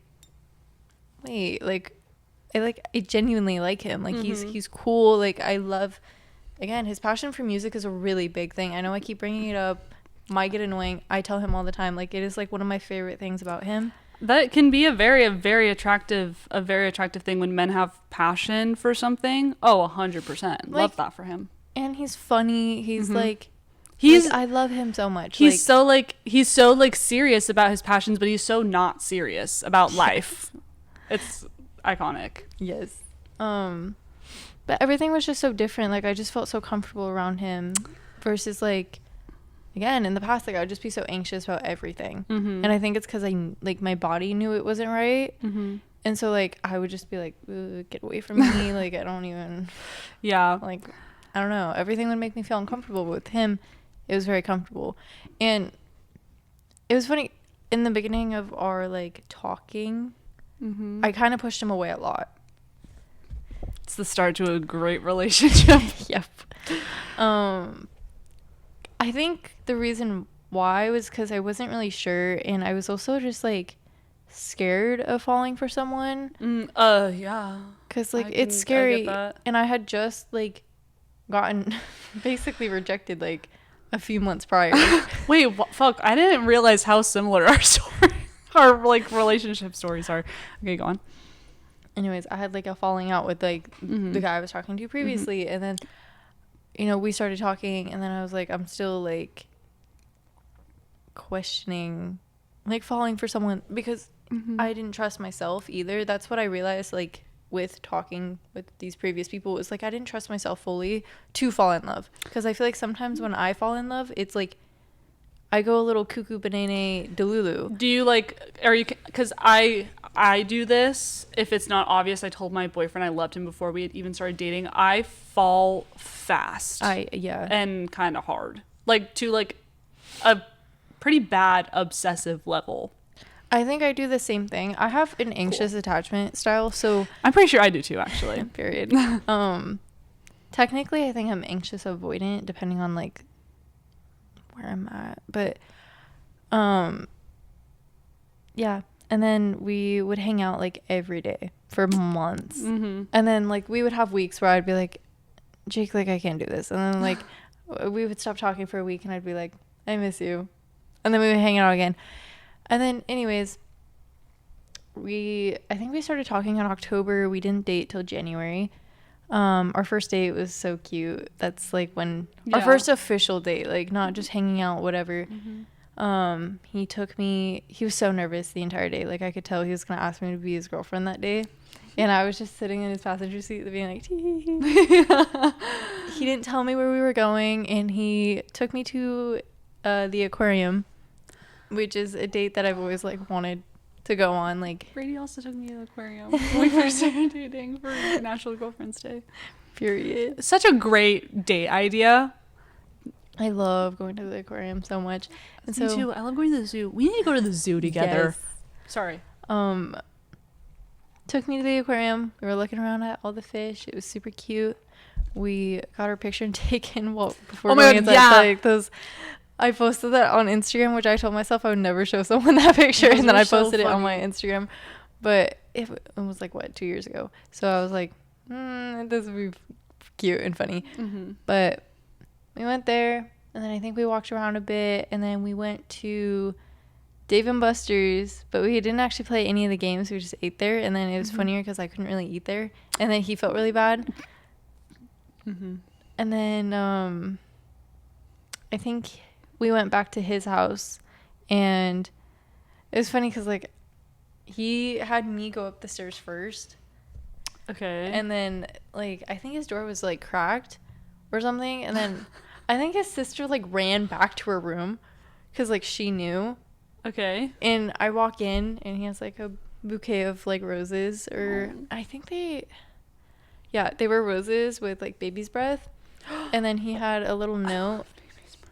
wait, like I genuinely like him. Like he's cool. Like I love, again, his passion for music is a really big thing. I know I keep bringing it up, might get annoying. I tell him all the time, like it is like one of my favorite things about him. That can be a very attractive thing when men have passion for something. Oh, 100%. Love that for him. And he's funny. He's like, I love him so much. He's so serious about his passions, but he's so not serious about life. It's iconic. Yes. But everything was just so different. Like I just felt so comfortable around him versus like, again, in the past, like I would just be so anxious about everything. And I think it's because my body knew it wasn't right. And so like I would just be like, get away from me. Like I don't even, like I don't know, everything would make me feel uncomfortable. But with him, it was very comfortable. And it was funny, in the beginning of our like talking, I kind of pushed him away a lot. It's the start to a great relationship. Yep. I think the reason why was because I wasn't really sure, and I was also just like scared of falling for someone. Yeah. Because like it's scary, and I had just like gotten basically rejected like a few months prior. Wait, fuck! I didn't realize how similar our like relationship stories are. Okay, go on. Anyways, I had like a falling out with like the guy I was talking to previously, and then we started talking, and then I was like, I'm still like questioning like falling for someone because I didn't trust myself either. That's what I realized like with talking with these previous people, was like I didn't trust myself fully to fall in love, because I feel like sometimes when I fall in love, it's like I go a little cuckoo banana delulu. Do you like, are you, because I do this if it's not obvious. I told my boyfriend I loved him before we had even started dating. I fall fast. And kind of hard, like to like a pretty bad obsessive level. I think I do the same thing. I have an anxious attachment style, so I'm pretty sure I do too, actually. Period. Technically I think I'm anxious avoidant depending on like where I'm at, but yeah. And then we would hang out like every day for months, and then like we would have weeks where I'd be like, Jake, like I can't do this, and then like we would stop talking for a week, and I'd be like, I miss you, and then we would hang out again. And then anyways, I think we started talking in October. We didn't date till January. Our first date was so cute. That's like when our first official date, like not just hanging out, whatever. He took me, he was so nervous the entire day. Like I could tell he was going to ask me to be his girlfriend that day. And I was just sitting in his passenger seat being like, He didn't tell me where we were going. And he took me to the aquarium, which is a date that I've always like wanted to go on. Like Brady also took me to the aquarium when we first started dating for National Girlfriend's Day. Period. Such a great date idea. I love going to the aquarium so much. And Me too. I love going to the zoo. We need to go to the zoo together. Yes. Sorry. Took me to the aquarium. We were looking around at all the fish. It was super cute. We got our picture taken before going inside. Yeah. Like those, I posted that on Instagram, which I told myself I would never show someone that picture, and then I posted it on my Instagram. But it was like 2 years ago. So I was like, this would be cute and funny. Mm-hmm. But we went there, and then I think we walked around a bit, and then we went to Dave and Buster's, but we didn't actually play any of the games. We just ate there, and then it was funnier because I couldn't really eat there, and then he felt really bad. Mm-hmm. And then I think we went back to his house, and it was funny because like he had me go up the stairs first. Okay. And then like I think his door was like cracked or something, and then I think his sister like ran back to her room because like she knew. Okay. And I walk in, and he has like a bouquet of like roses, or I think they were roses with like baby's breath. And then he had a little note,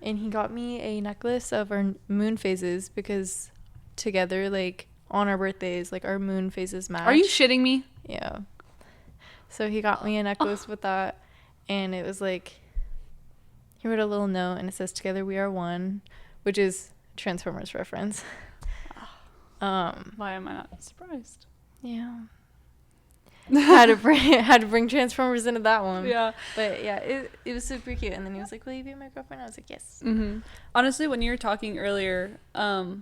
and he got me a necklace of our moon phases because together, like on our birthdays, like our moon phases match. Are you shitting me? Yeah. So he got me a necklace with that, and it was like he wrote a little note, and it says "Together we are one," which is Transformers reference. Why am I not surprised? Yeah. had to bring Transformers into that one. Yeah. But yeah, it was super cute. And then he was like, "Will you be my girlfriend?" I was like, "Yes." Mm-hmm. Honestly, when you were talking earlier, I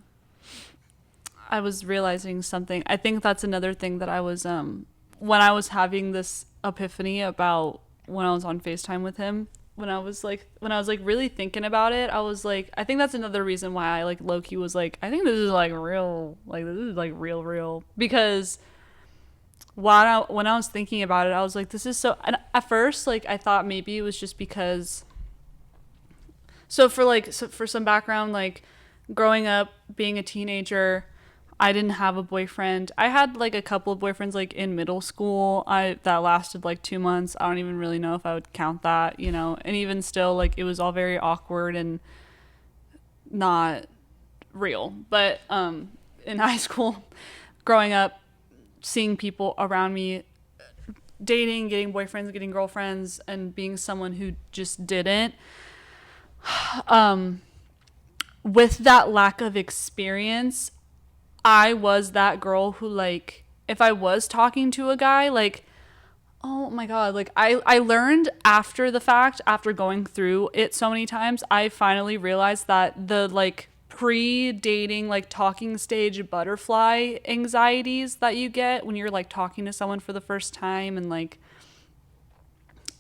was realizing something. I think that's another thing that I was when I was having this epiphany about when I was on FaceTime with him. When I was really thinking about it, I was like, I think that's another reason why I like low-key was like, I think this is like real, like this is like real, because when I was thinking about it, I was like, this is so, and at first like I thought maybe it was just because, so for some background, like growing up, being a teenager, I didn't have a boyfriend. I had like a couple of boyfriends like in middle school. That lasted like 2 months. I don't even really know if I would count that, you know. And even still, like it was all very awkward and not real. But in high school, growing up, seeing people around me dating, getting boyfriends, getting girlfriends, and being someone who just didn't. With that lack of experience, I was that girl who, like, if I was talking to a guy, like, oh my God, like, I learned after the fact, after going through it so many times, I finally realized that the, like, pre-dating, like, talking stage butterfly anxieties that you get when you're, like, talking to someone for the first time and, like,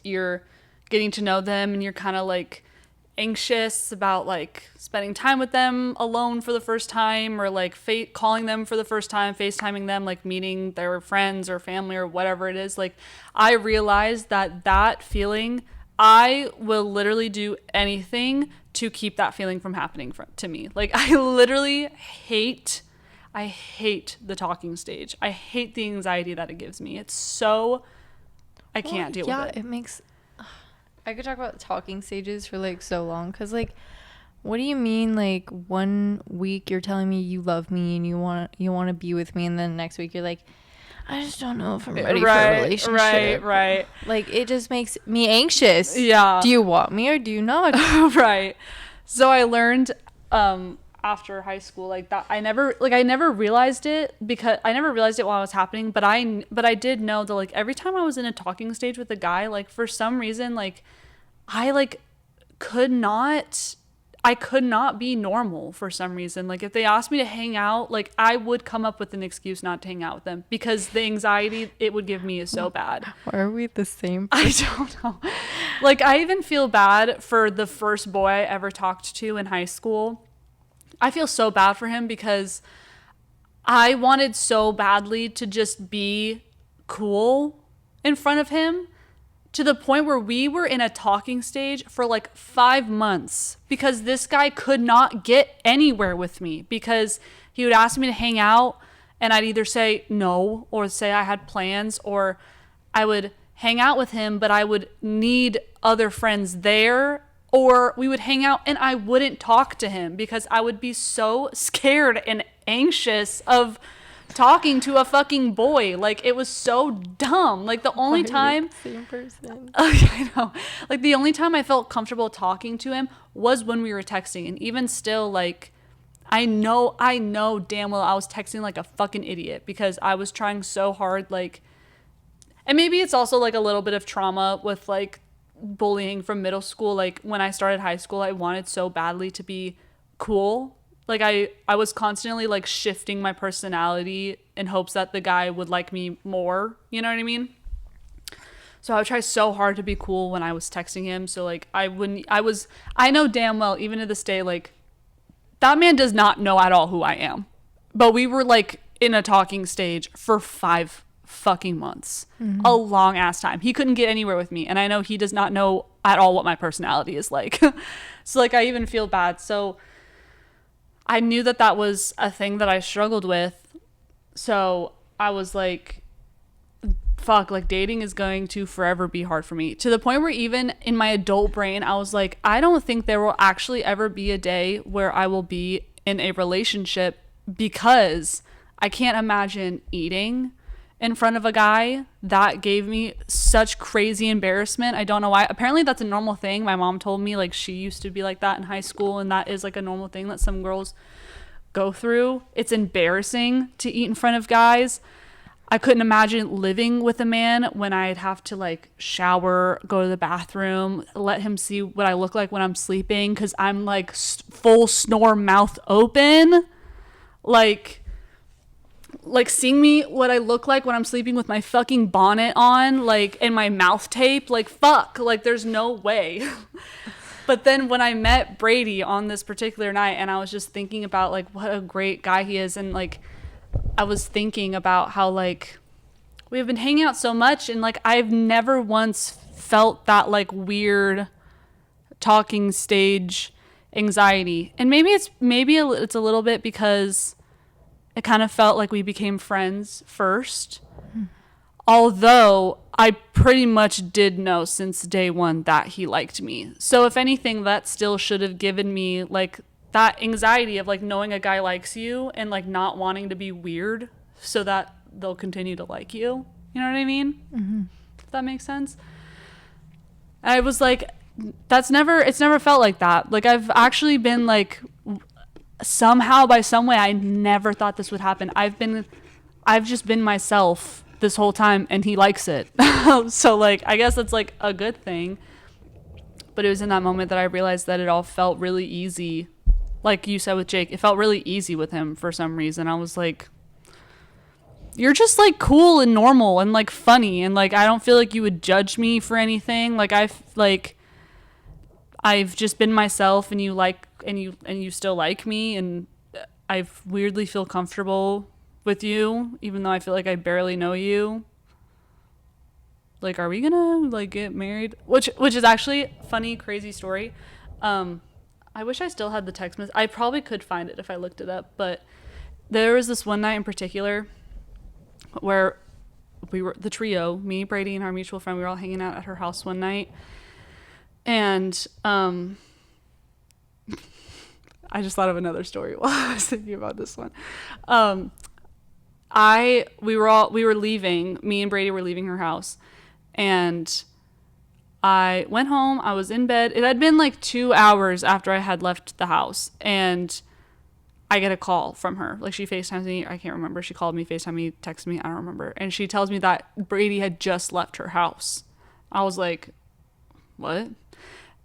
you're getting to know them and you're kind of, like, anxious about like spending time with them alone for the first time, or like calling them for the first time, FaceTiming them, like meeting their friends or family or whatever it is. Like I realized that feeling, I will literally do anything to keep that feeling from happening to me. Like I literally hate the talking stage. I hate the anxiety that it gives me. It's so, I can't deal with it. Yeah, it makes, I could talk about talking stages for like so long, because like what do you mean like 1 week you're telling me you love me and you want to be with me, and then next week you're like, I just don't know if I'm ready for a relationship. Right. Like it just makes me anxious. Yeah. Do you want me or do you not? Right. So I learned after high school like that I never realized it, because I never realized it while it was happening, but I did know that like every time I was in a talking stage with a guy, like for some reason like I like could not be normal for some reason. Like if they asked me to hang out, like I would come up with an excuse not to hang out with them, because the anxiety it would give me is so bad. Why are we the same person? I don't know. Like I even feel bad for the first boy I ever talked to in high school. I feel so bad for him because I wanted so badly to just be cool in front of him, to the point where we were in a talking stage for like 5 months, because this guy could not get anywhere with me, because he would ask me to hang out and I'd either say no or say I had plans, or I would hang out with him but I would need other friends there or we would hang out and I wouldn't talk to him because I would be so scared and anxious of talking to a fucking boy. Like, it was so dumb. Like, the only time same person. I know, like, the only time I felt comfortable talking to him was when we were texting. And even still, like, I know damn well I was texting like a fucking idiot because I was trying so hard, like, and maybe it's also like a little bit of trauma with like bullying from middle school. Like, when I started high school, I wanted so badly to be cool. Like, I was constantly like shifting my personality in hopes that the guy would like me more, you know what I mean? So I would try so hard to be cool when I was texting him. So like, I know damn well, even to this day, like, that man does not know at all who I am. But we were like in a talking stage for 5 fucking months. Mm-hmm. A long ass time. He couldn't get anywhere with me. And I know he does not know at all what my personality is like. So like, I even feel bad. So I knew that that was a thing that I struggled with. So I was like, fuck, like, dating is going to forever be hard for me. To the point where even in my adult brain, I was like, I don't think there will actually ever be a day where I will be in a relationship because I can't imagine eating in front of a guy. That gave me such crazy embarrassment. I don't know why. Apparently that's a normal thing. My mom told me, like, she used to be like that in high school, and that is like a normal thing that some girls go through. It's embarrassing to eat in front of guys. I couldn't imagine living with a man when I'd have to like shower, go to the bathroom, let him see what I look like when I'm sleeping, because I'm like full snore, mouth open, like seeing me what I look like when I'm sleeping with my fucking bonnet on, like, and my mouth tape, like, fuck, like, there's no way. But then when I met Brady on this particular night, and I was just thinking about like what a great guy he is, and like I was thinking about how like we've been hanging out so much, and like I've never once felt that like weird talking stage anxiety. And maybe it's a little bit because it kind of felt like we became friends first. Although I pretty much did know since day one that he liked me. So if anything, that still should have given me like that anxiety of like knowing a guy likes you and like not wanting to be weird so that they'll continue to like you. You know what I mean? Mm-hmm. If that makes sense. And I was like, it's never felt like that. Like, I've actually been like, somehow by some way, I never thought this would happen. I've just been myself this whole time, and he likes it. So like, I guess that's like a good thing. But it was in that moment that I realized that it all felt really easy. Like you said with Jake, it felt really easy with him for some reason. I was like, you're just like cool and normal and like funny, and like I don't feel like you would judge me for anything. Like I've just been myself, and you still like me, and I weirdly feel comfortable with you, even though I feel like I barely know you. Like, are we gonna like get married? Which is actually funny, crazy story. I wish I still had the text message. I probably could find it if I looked it up, but there was this one night in particular where we were, the trio, me, Brady, and our mutual friend, we were all hanging out at her house one night. And I just thought of another story while I was thinking about this one. We were leaving, me and Brady were leaving her house, and I went home. I was in bed. It had been like 2 hours after I had left the house, and I get a call from her. Like, she FaceTimes me. I can't remember. She called me, FaceTimed me, texted me. I don't remember. And she tells me that Brady had just left her house. I was like, what?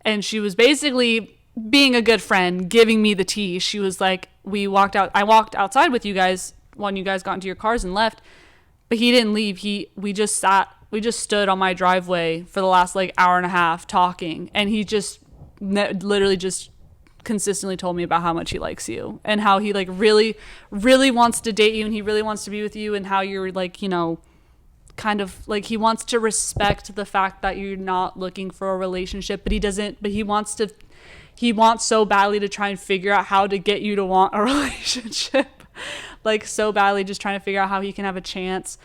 And she was basically being a good friend, giving me the tea. She was like, I walked outside with you guys when you guys got into your cars and left, but he didn't leave. We just stood on my driveway for the last like hour and a half talking, and he just literally just consistently told me about how much he likes you, and how he like really, really wants to date you, and he really wants to be with you, and how you're like, you know, kind of like, he wants to respect the fact that you're not looking for a relationship, but he wants so badly to try and figure out how to get you to want a relationship. Like, so badly, just trying to figure out how he can have a chance.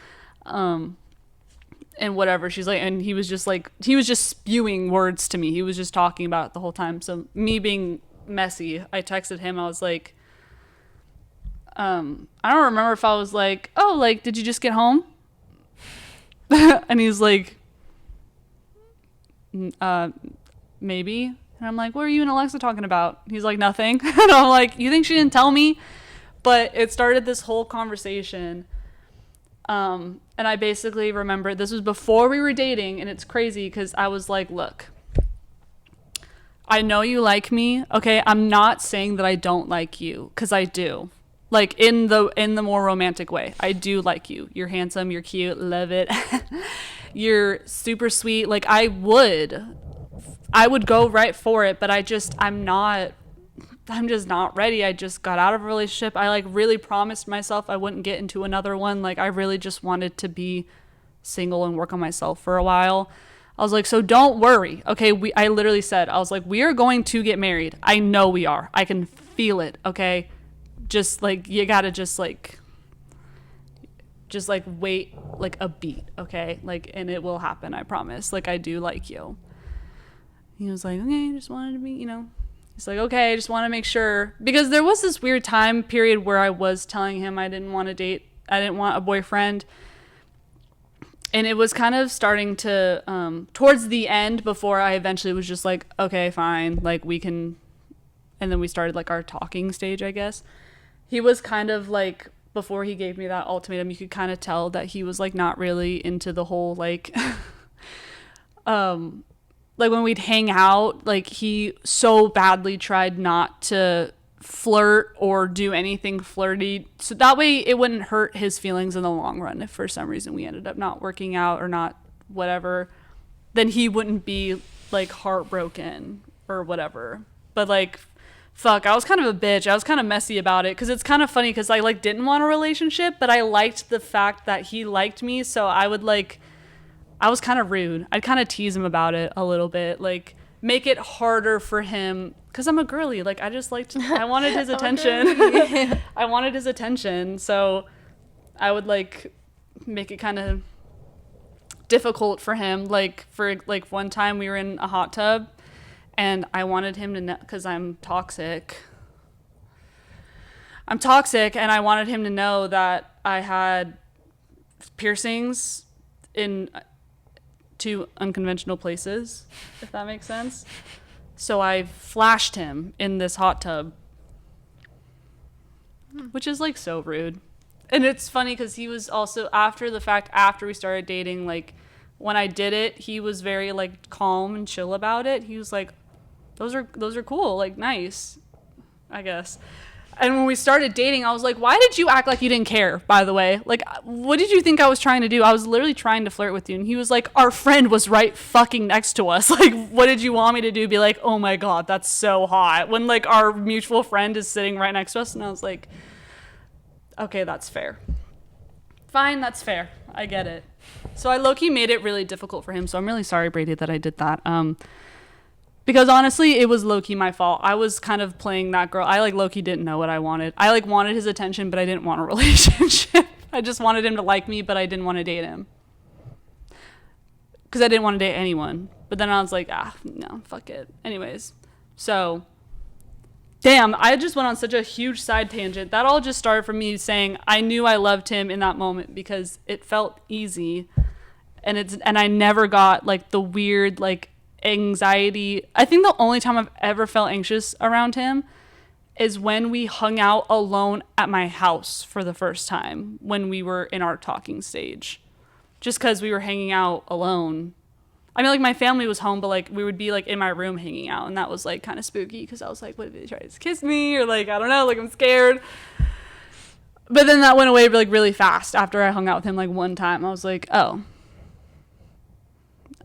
And and whatever. She's like, and he was just spewing words to me. He was just talking about it the whole time. So me being messy, I texted him. I was like, I don't remember if I was like, oh, like, did you just get home? And he's like, maybe. And I'm like, what are you and Alexa talking about? He's like, nothing. And I'm like, you think she didn't tell me? But it started this whole conversation. And I basically remember this was before we were dating, and it's crazy because I was like, look, I know you like me. Okay, I'm not saying that I don't like you, because I do. Like in the more romantic way. I do like you. You're handsome, you're cute, love it. You're super sweet. Like I would go right for it, but I'm just not ready. I just got out of a relationship. I like really promised myself I wouldn't get into another one. Like I really just wanted to be single and work on myself for a while. I was like, so don't worry. Okay, I literally said, I was like, we are going to get married. I know we are. I can feel it, okay? Just like you got to just like wait like a beat, okay? Like and it will happen, I promise. Like I do like you. He was like, okay, just wanted to be, you know. He's like, okay, I just want to make sure. Because there was this weird time period where I was telling him I didn't want to date. I didn't want a boyfriend. And it was kind of starting to, towards the end, before I eventually was just like, okay, fine. Like, we can. And then we started, like, our talking stage, I guess. He was kind of, like, before he gave me that ultimatum, you could kind of tell that he was, like, not really into the whole, like, like when we'd hang out, like he so badly tried not to flirt or do anything flirty. So that way it wouldn't hurt his feelings in the long run. If for some reason we ended up not working out or not whatever, then he wouldn't be like heartbroken or whatever. But like, fuck, I was kind of a bitch. I was kind of messy about it because it's kind of funny because I like didn't want a relationship, but I liked the fact that he liked me. So I would like, I was kind of rude. I'd kind of tease him about it a little bit, like make it harder for him because I'm a girly. Like I just liked, I wanted his attention. I wanted his attention. So I would like make it kind of difficult for him. Like for like one time we were in a hot tub and I wanted him to know, because I'm toxic and I wanted him to know that I had piercings in 2 unconventional places, if that makes sense. So I flashed him in this hot tub, which is like so rude. And it's funny because he was also, after the fact, after we started dating, like when I did it, he was very like calm and chill about it. He was like, those are cool, like nice, I guess. And when we started dating, I was like, why did you act like you didn't care, by the way? Like, what did you think I was trying to do? I was literally trying to flirt with you. And he was like, our friend was right fucking next to us. Like, what did you want me to do? Be like, oh my God, that's so hot. When like our mutual friend is sitting right next to us. And I was like, okay, that's fair. Fine, that's fair. I get it. So I low-key made it really difficult for him. So I'm really sorry, Brady, that I did that. Because honestly, it was low-key my fault. I was kind of playing that girl. I like low-key didn't know what I wanted. I like wanted his attention, but I didn't want a relationship. I just wanted him to like me, but I didn't want to date him. Because I didn't want to date anyone. But then I was like, no, fuck it. Anyways, so, damn, I just went on such a huge side tangent. That all just started from me saying I knew I loved him in that moment because it felt easy. And I never got like the weird like anxiety. I think the only time I've ever felt anxious around him is when we hung out alone at my house for the first time when we were in our talking stage, just because we were hanging out alone. I mean, like my family was home, but like we would be like in my room hanging out, and that was like kind of spooky because I was like, what if they try to kiss me, or like I don't know, like I'm scared. But then that went away like really fast after I hung out with him like one time. I was like, oh,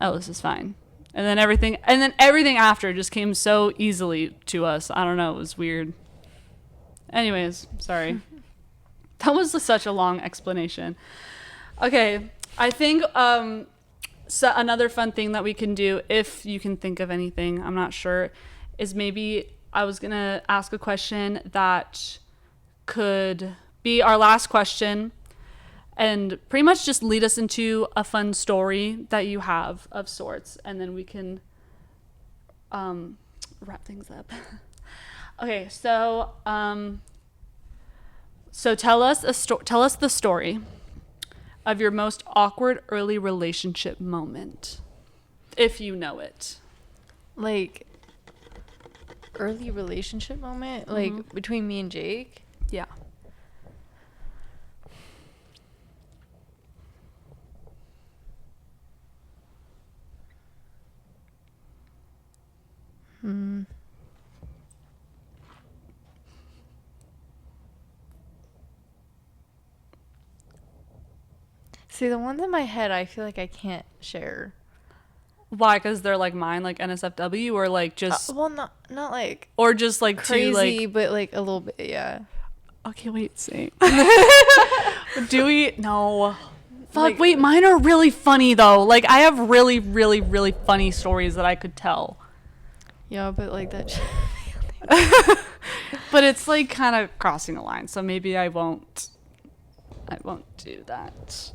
this is fine. And then everything after just came so easily to us. I don't know. It was weird. Anyways, sorry. That was such a long explanation. Okay. I think so another fun thing that we can do, if you can think of anything, I'm not sure, is maybe I was going to ask a question that could be our last question. and pretty much just lead us into a fun story that you have of sorts, and then we can wrap things up. Okay, so tell us the story of your most awkward early relationship moment, if you know it. Like, early relationship moment? Like, between me and Jake? Yeah. See, the ones in my head, I feel like I can't share. Why? Because they're like mine, like NSFW, or like just Well, not like or just like crazy, too, like, but like a little bit, yeah. okay, wait, see. Do we? No. Fuck, Like- wait, mine are really funny though. Like, I have really, really, really funny stories that I could tell. Yeah, but like that. But it's like kind of crossing the line, so maybe I won't do that.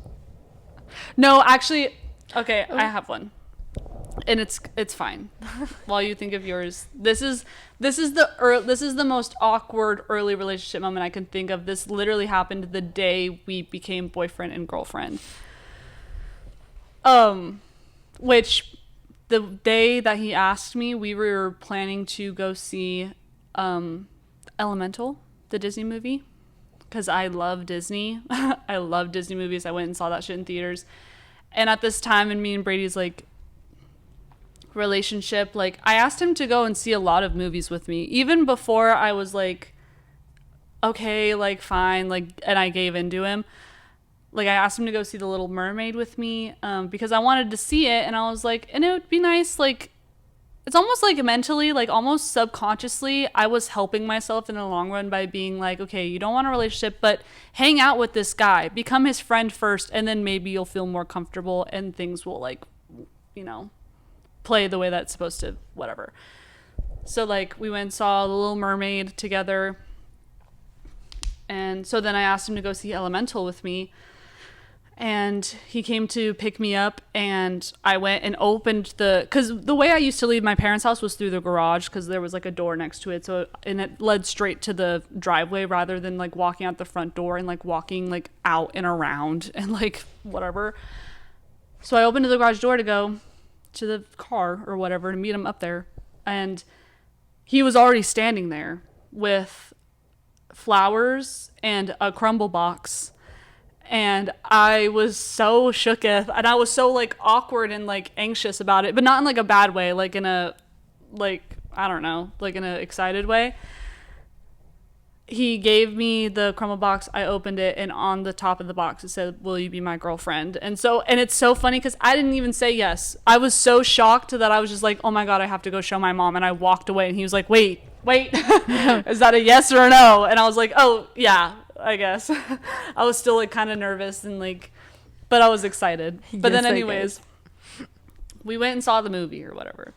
No, actually, okay, I have one. And it's fine. While you think of yours, this is the most awkward early relationship moment I can think of. This literally happened the day we became boyfriend and girlfriend. Which the day that he asked me, we were planning to go see Elemental, the Disney movie, because I love Disney. I love Disney movies. I went and saw that shit in theaters. And at this time in me and Brady's like relationship, like, I asked him to go and see a lot of movies with me, even before I was like, okay, like, fine, like, and I gave into him. Like, I asked him to go see The Little Mermaid with me, because I wanted to see it, and I was like, and it would be nice, like, it's almost like mentally, like almost subconsciously, I was helping myself in the long run by being like, okay, you don't want a relationship, but hang out with this guy, become his friend first, and then maybe you'll feel more comfortable and things will, like, you know, play the way that's supposed to, whatever. So, like, we went and saw The Little Mermaid together, and so then I asked him to go see Elemental with me. And he came to pick me up, and I went and opened because the way I used to leave my parents' house was through the garage, because there was like a door next to it. So, and it led straight to the driveway rather than like walking out the front door and like walking like out and around and like whatever. So I opened the garage door to go to the car or whatever to meet him up there. And he was already standing there with flowers and a crumble box. And I was so shooketh, and I was so like awkward and like anxious about it, but not in like a bad way, like in a, like, I don't know, like in a excited way. He gave me the crumble box, I opened it, and on the top of the box it said, "Will you be my girlfriend?" And it's so funny because I didn't even say yes. I was so shocked that I was just like, oh my God, I have to go show my mom. And I walked away, and he was like, wait, is that a yes or a no? And I was like, oh yeah, I guess. I was still like kind of nervous and like, but I was excited. But Yes, then anyways, we went and saw the movie or whatever.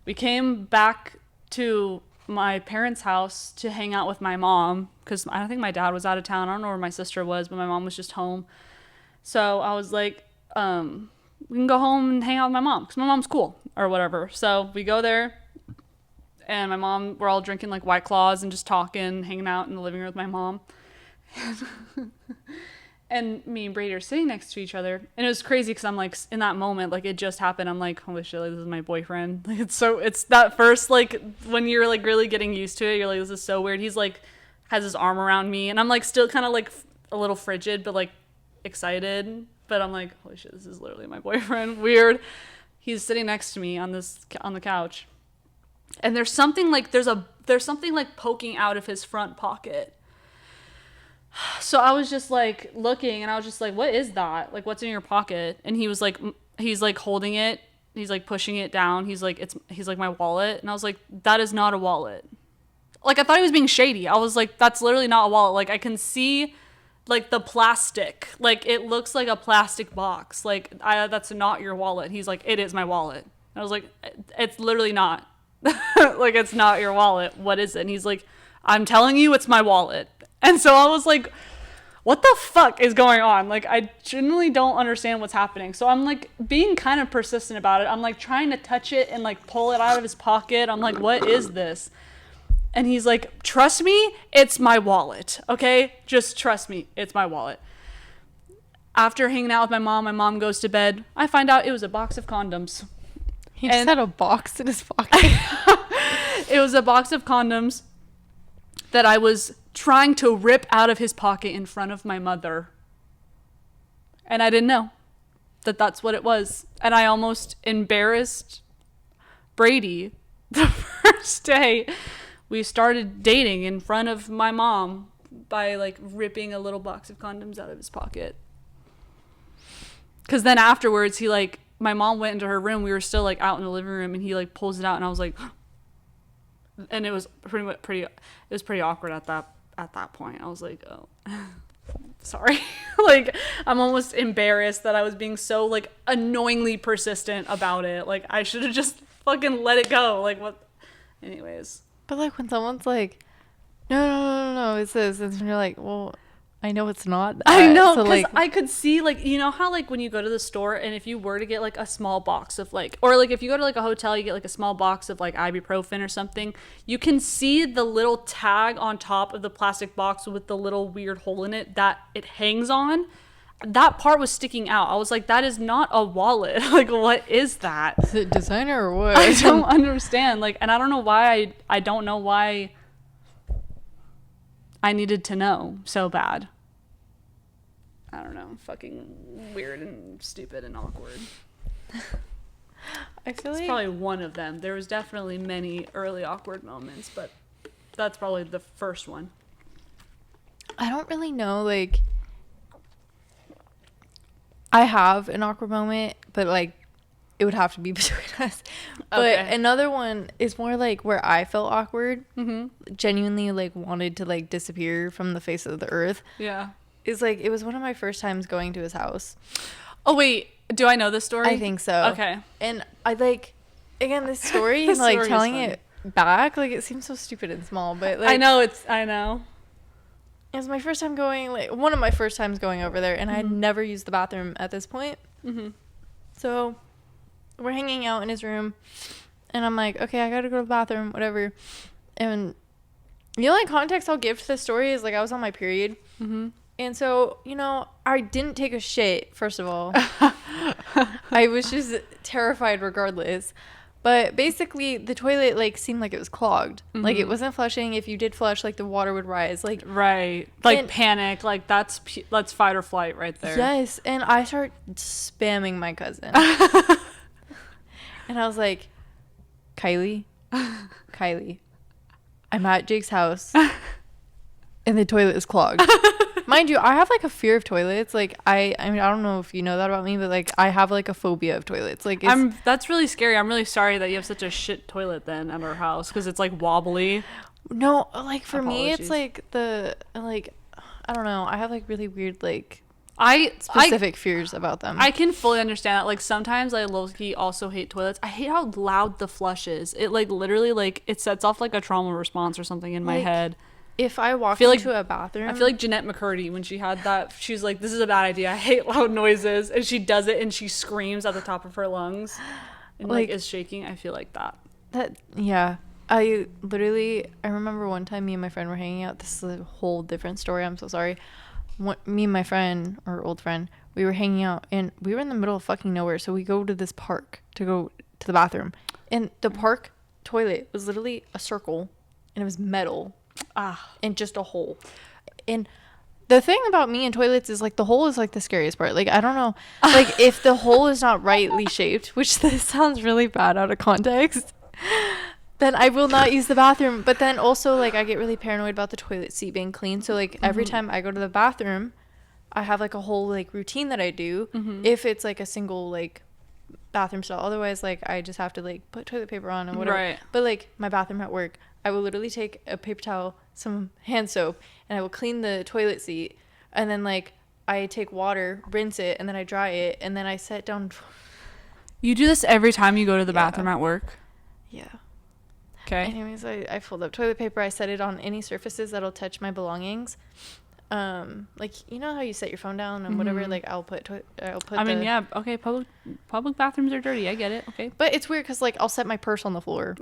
We came back to my parents' house to hang out with my mom, because I don't think my dad was out of town. I don't know where my sister was, but my mom was just home. So I was like, we can go home and hang out with my mom, because my mom's cool or whatever. So we go there, and my mom, we're all drinking like White Claws and just talking, hanging out in the living room with my mom. And me and Brady are sitting next to each other, and it was crazy because I'm like, in that moment, like it just happened, I'm like, holy shit, like, this is my boyfriend. Like, it's that first, like, when you're like really getting used to it, you're like, this is so weird. He's like has his arm around me, and I'm like still kind of like a little frigid but like excited, but I'm like, holy shit, this is literally my boyfriend. Weird. He's sitting next to me on the couch, and there's something like poking out of his front pocket. So I was just like looking, and I was just like, what is that? Like, what's in your pocket? And he was like, he's like holding it. He's like pushing it down. He's like, he's like, my wallet. And I was like, that is not a wallet. Like, I thought he was being shady. I was like, that's literally not a wallet. Like, I can see like the plastic. Like, it looks like a plastic box. Like, that's not your wallet. He's like, it is my wallet. And I was like, it's literally not. Like, it's not your wallet. What is it? And he's like, I'm telling you, it's my wallet. And so I was like, what the fuck is going on? Like, I genuinely don't understand what's happening. So I'm like being kind of persistent about it. I'm like trying to touch it and like pull it out of his pocket. I'm like, what is this? And he's like, trust me, it's my wallet. Okay, just trust me, it's my wallet. After hanging out with my mom goes to bed. I find out it was a box of condoms. He just had a box in his pocket. It was a box of condoms that I was trying to rip out of his pocket in front of my mother. And I didn't know that that's what it was. And I almost embarrassed Brady the first day we started dating in front of my mom by like ripping a little box of condoms out of his pocket. Because then afterwards, he like, my mom went into her room. We were still like out in the living room, and he like pulls it out, and I was like, and it was pretty awkward at that point. I was like, oh, sorry. Like, I'm almost embarrassed that I was being so like annoyingly persistent about it. Like, I should have just fucking let it go. Like, what? Anyways. But like when someone's like, no, it's this, and you're like, well, I know it's not that. I know, because like, I could see, like, you know how, like, when you go to the store and if you were to get, like, a small box of, like, or, like, if you go to, like, a hotel, you get, like, a small box of, like, ibuprofen or something, you can see the little tag on top of the plastic box with the little weird hole in it that it hangs on. That part was sticking out. I was like, that is not a wallet. Like, what is that? is it designer or what? I don't understand. Like, and I don't know why I don't know why I needed to know so bad. I don't know, fucking weird and stupid and awkward. I feel It's like probably one of them. There was definitely many early awkward moments, but that's probably the first one. I don't really know, like, I have an awkward moment, but like it would have to be between us. But another one is more like where I felt awkward, genuinely like wanted to like disappear from the face of the earth. Yeah. Is like, it was one of my first times going to his house. Oh, wait. Do I know this story? I think so. Okay. And I like, again, this story, This like story is telling funny. it back, like it seems so stupid and small, but like, I know. it was my first time going, like one of my first times going over there, and I had never used the bathroom at this point. So we're hanging out in his room, and I'm like, okay, I gotta go to the bathroom, whatever. And the only context I'll give to this story is like I was on my period. And so, you know, I didn't take a shit, first of all. I was just terrified regardless. But basically, the toilet, like, seemed like it was clogged. Like, it wasn't flushing. If you did flush, like, the water would rise. Like, Right. Like, panic. Like, that's fight or flight right there. yes. And I start spamming my cousin. And I was like, Kylie, I'm at Jake's house. And the toilet is clogged. Mind you, I have like a fear of toilets. Like I mean, I don't know if you know that about me, but like I have like a phobia of toilets. Like that's really scary. I'm really sorry that you have such a shit toilet then at our house because it's like wobbly. No, like for me, Apologies. it's like I don't know. I have like really weird like I specific fears about them. I can fully understand that. Like sometimes I low-key also hate toilets. I hate how loud the flush is. It like literally like it sets off like a trauma response or something in my head. If I walk feel into a bathroom, I feel like Jeanette McCurdy when she had that. She's like, "This is a bad idea. I hate loud noises," and she does it and she screams at the top of her lungs, and like is shaking. I feel like that. Yeah. I remember one time me and my friend were hanging out. This is a whole different story. I'm so sorry. Me and my friend, or old friend, we were hanging out and we were in the middle of fucking nowhere. So we go to this park to go to the bathroom, and the park toilet was literally a circle, and it was metal. And just a hole. And the thing about me and toilets is like the hole is like the scariest part. Like I don't know, like if the hole is not rightly shaped, which this sounds really bad out of context, then I will not use the bathroom. But then also like I get really paranoid about the toilet seat being clean. So like every time I go to the bathroom, I have like a whole like routine that I do if it's like a single like bathroom stall. Otherwise like I just have to like put toilet paper on and whatever. Right. But like my bathroom at work, I will literally take a paper towel, some hand soap, and I will clean the toilet seat. And then, like, I take water, rinse it, and then I dry it, and then I set down. You do this every time you go to the bathroom at work? Yeah. Okay. Anyways, I fold up toilet paper. I set it on any surfaces that'll touch my belongings. like, you know how you set your phone down and whatever, like I'll put I mean, yeah, okay, public bathrooms are dirty, I get it, okay. But it's weird because like I'll set my purse on the floor.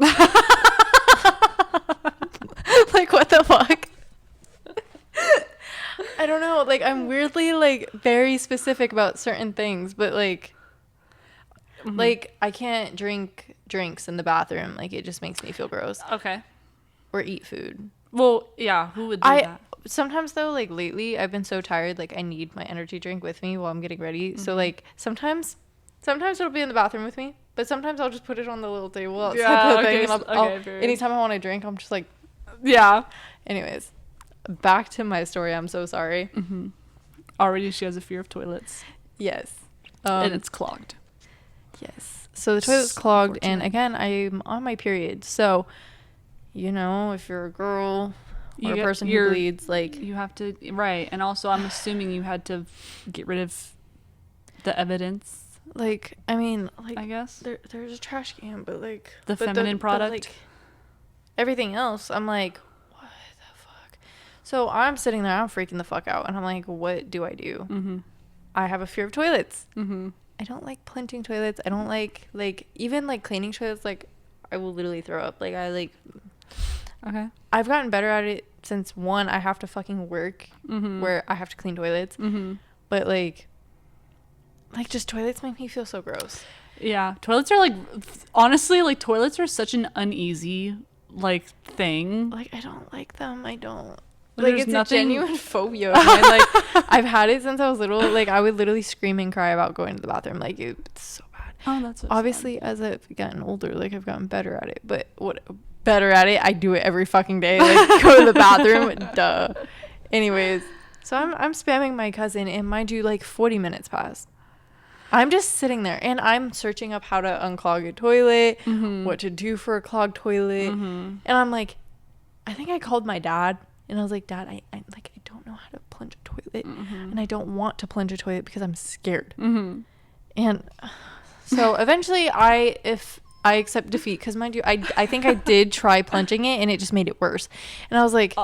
Like, what the fuck? I don't know, like I'm weirdly like very specific about certain things, but like like I can't drink drinks in the bathroom, like it just makes me feel gross. Okay. Or eat food. Well, yeah, who would do that? Sometimes though, like lately I've been so tired, like I need my energy drink with me while I'm getting ready. So like sometimes it'll be in the bathroom with me, but sometimes I'll just put it on the little table outside the thing, and anytime I want to drink, I'm just like, yeah. Anyways, back to my story. I'm so sorry. Already she has a fear of toilets. Yes. And it's clogged. Yes. So the toilet's clogged, and again, I'm on my period. So, you know, if you're a girl or a person who bleeds, like you have to, right? And also, I'm assuming you had to get rid of the evidence. Like, I mean, like I guess there's a trash can, but like the feminine product, like, everything else, I'm like, what the fuck? So I'm sitting there, I'm freaking the fuck out, and I'm like, what do I do? I have a fear of toilets. I don't like plunging toilets. I don't like even like cleaning toilets. Like, I will literally throw up. Like, I like. Okay. I've gotten better at it since one, I have to fucking work where I have to clean toilets. But like just toilets make me feel so gross. Yeah, toilets are like, honestly, like toilets are such an uneasy like thing. Like, I don't like them. I don't. Like, it's a genuine phobia of mine. Like, I've had it since I was little. Like, I would literally scream and cry about going to the bathroom. Like, it's so bad. Oh, that's so obviously sad. As I've gotten older, like I've gotten better at it. But I do it every fucking day. Like, go to the bathroom. Duh. Anyways, so I'm spamming my cousin, and mind you, like 40 minutes passed. I'm just sitting there, and I'm searching up how to unclog a toilet, what to do for a clogged toilet, and I'm like, I think I called my dad. And I was like, Dad, I don't know how to plunge a toilet, and I don't want to plunge a toilet because I'm scared. And so eventually, if I accept defeat, because mind you, I think I did try plunging it, and it just made it worse. And I was like,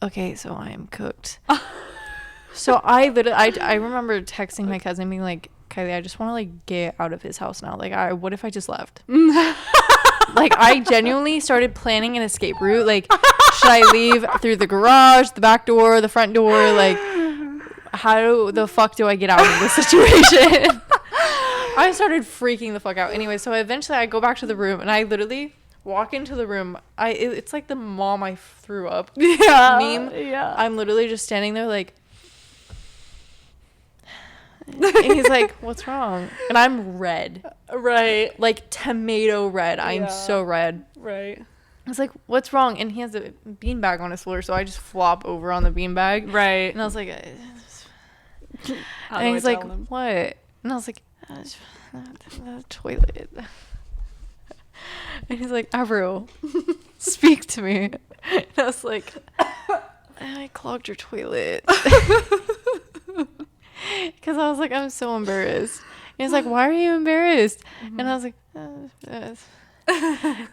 okay, so I am cooked. So I remember texting my cousin, being like, Kylie, I just want to like get out of his house now. Like, what if I just left? Like, I genuinely started planning an escape route. Like, should I leave through the garage, the back door, the front door? Like, how the fuck do I get out of this situation? I started freaking the fuck out. Anyway, so eventually I go back to the room, and I literally walk into the room. It's like the mom I threw up meme. Yeah. I'm literally just standing there like, and he's like, what's wrong? And I'm red. Right. Like tomato red. I'm so red. Right. I was like, what's wrong? And he has a beanbag on his floor, so I just flop over on the beanbag. Right. And I was like, How and do he's I like, tell them? what? And I was like, the toilet. And he's like, AVRYAL, speak to me. And I was like, I clogged your toilet. Because I was like, I'm so embarrassed. And he's like, why are you embarrassed? And I was like,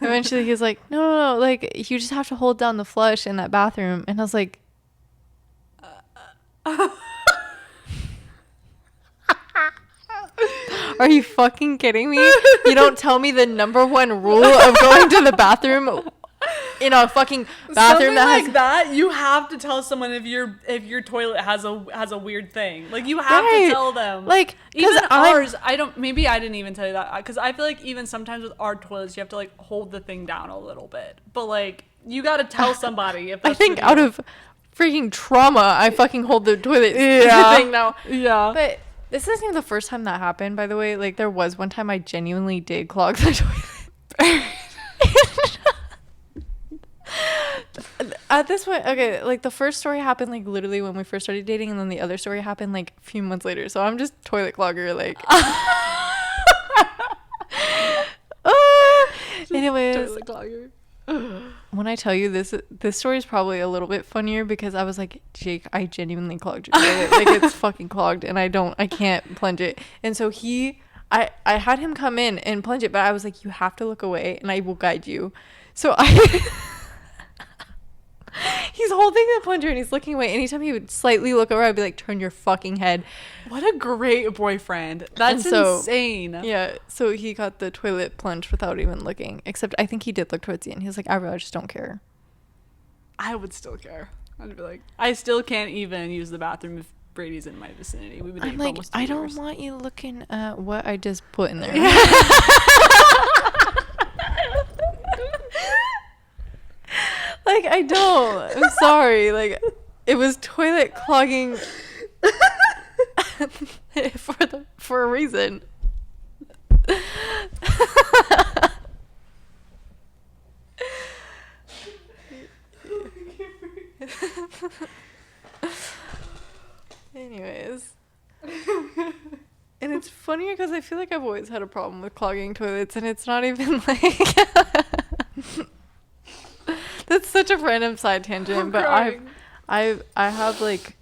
eventually he's like, no, like, you just have to hold down the flush in that bathroom. And I was like, are you fucking kidding me? You don't tell me the number one rule of going to the bathroom in a fucking bathroom that you have to tell someone if your toilet has a weird thing. Like, you have to tell them. Like, even ours, maybe I didn't even tell you that, because I feel like even sometimes with our toilets you have to like hold the thing down a little bit, but like you got to tell somebody. If that's I think out of freaking trauma, I fucking hold the toilet thing now. Yeah. But this isn't even the first time that happened, by the way. Like, there was one time I genuinely did clog the toilet. At this point, okay, like the first story happened like literally when we first started dating, and then the other story happened like a few months later. So I'm just toilet clogger, like. Anyways, toilet clogger. When I tell you this story is probably a little bit funnier, because I was like, Jake, I genuinely clogged your toilet. Like, it's fucking clogged, and I can't plunge it. And so I had him come in and plunge it, but I was like, you have to look away, and I will guide you. So He's holding the plunger and he's looking away. Anytime he would slightly look over, I'd be like, turn your fucking head. What a great boyfriend. That's insane. Yeah. So he got the toilet plunged without even looking. Except I think he did look towards the end. He was like, I really just don't care. I would still care. I'd be like, I still can't even use the bathroom if Brady's in my vicinity. We've been dating for almost 2 years. I don't want you looking at what I just put in there. Like, I don't. I'm sorry. Like, it was toilet clogging for a reason. Anyways. And it's funnier because I feel like I've always had a problem with clogging toilets, and it's not even like... That's such a random side tangent, but I have like,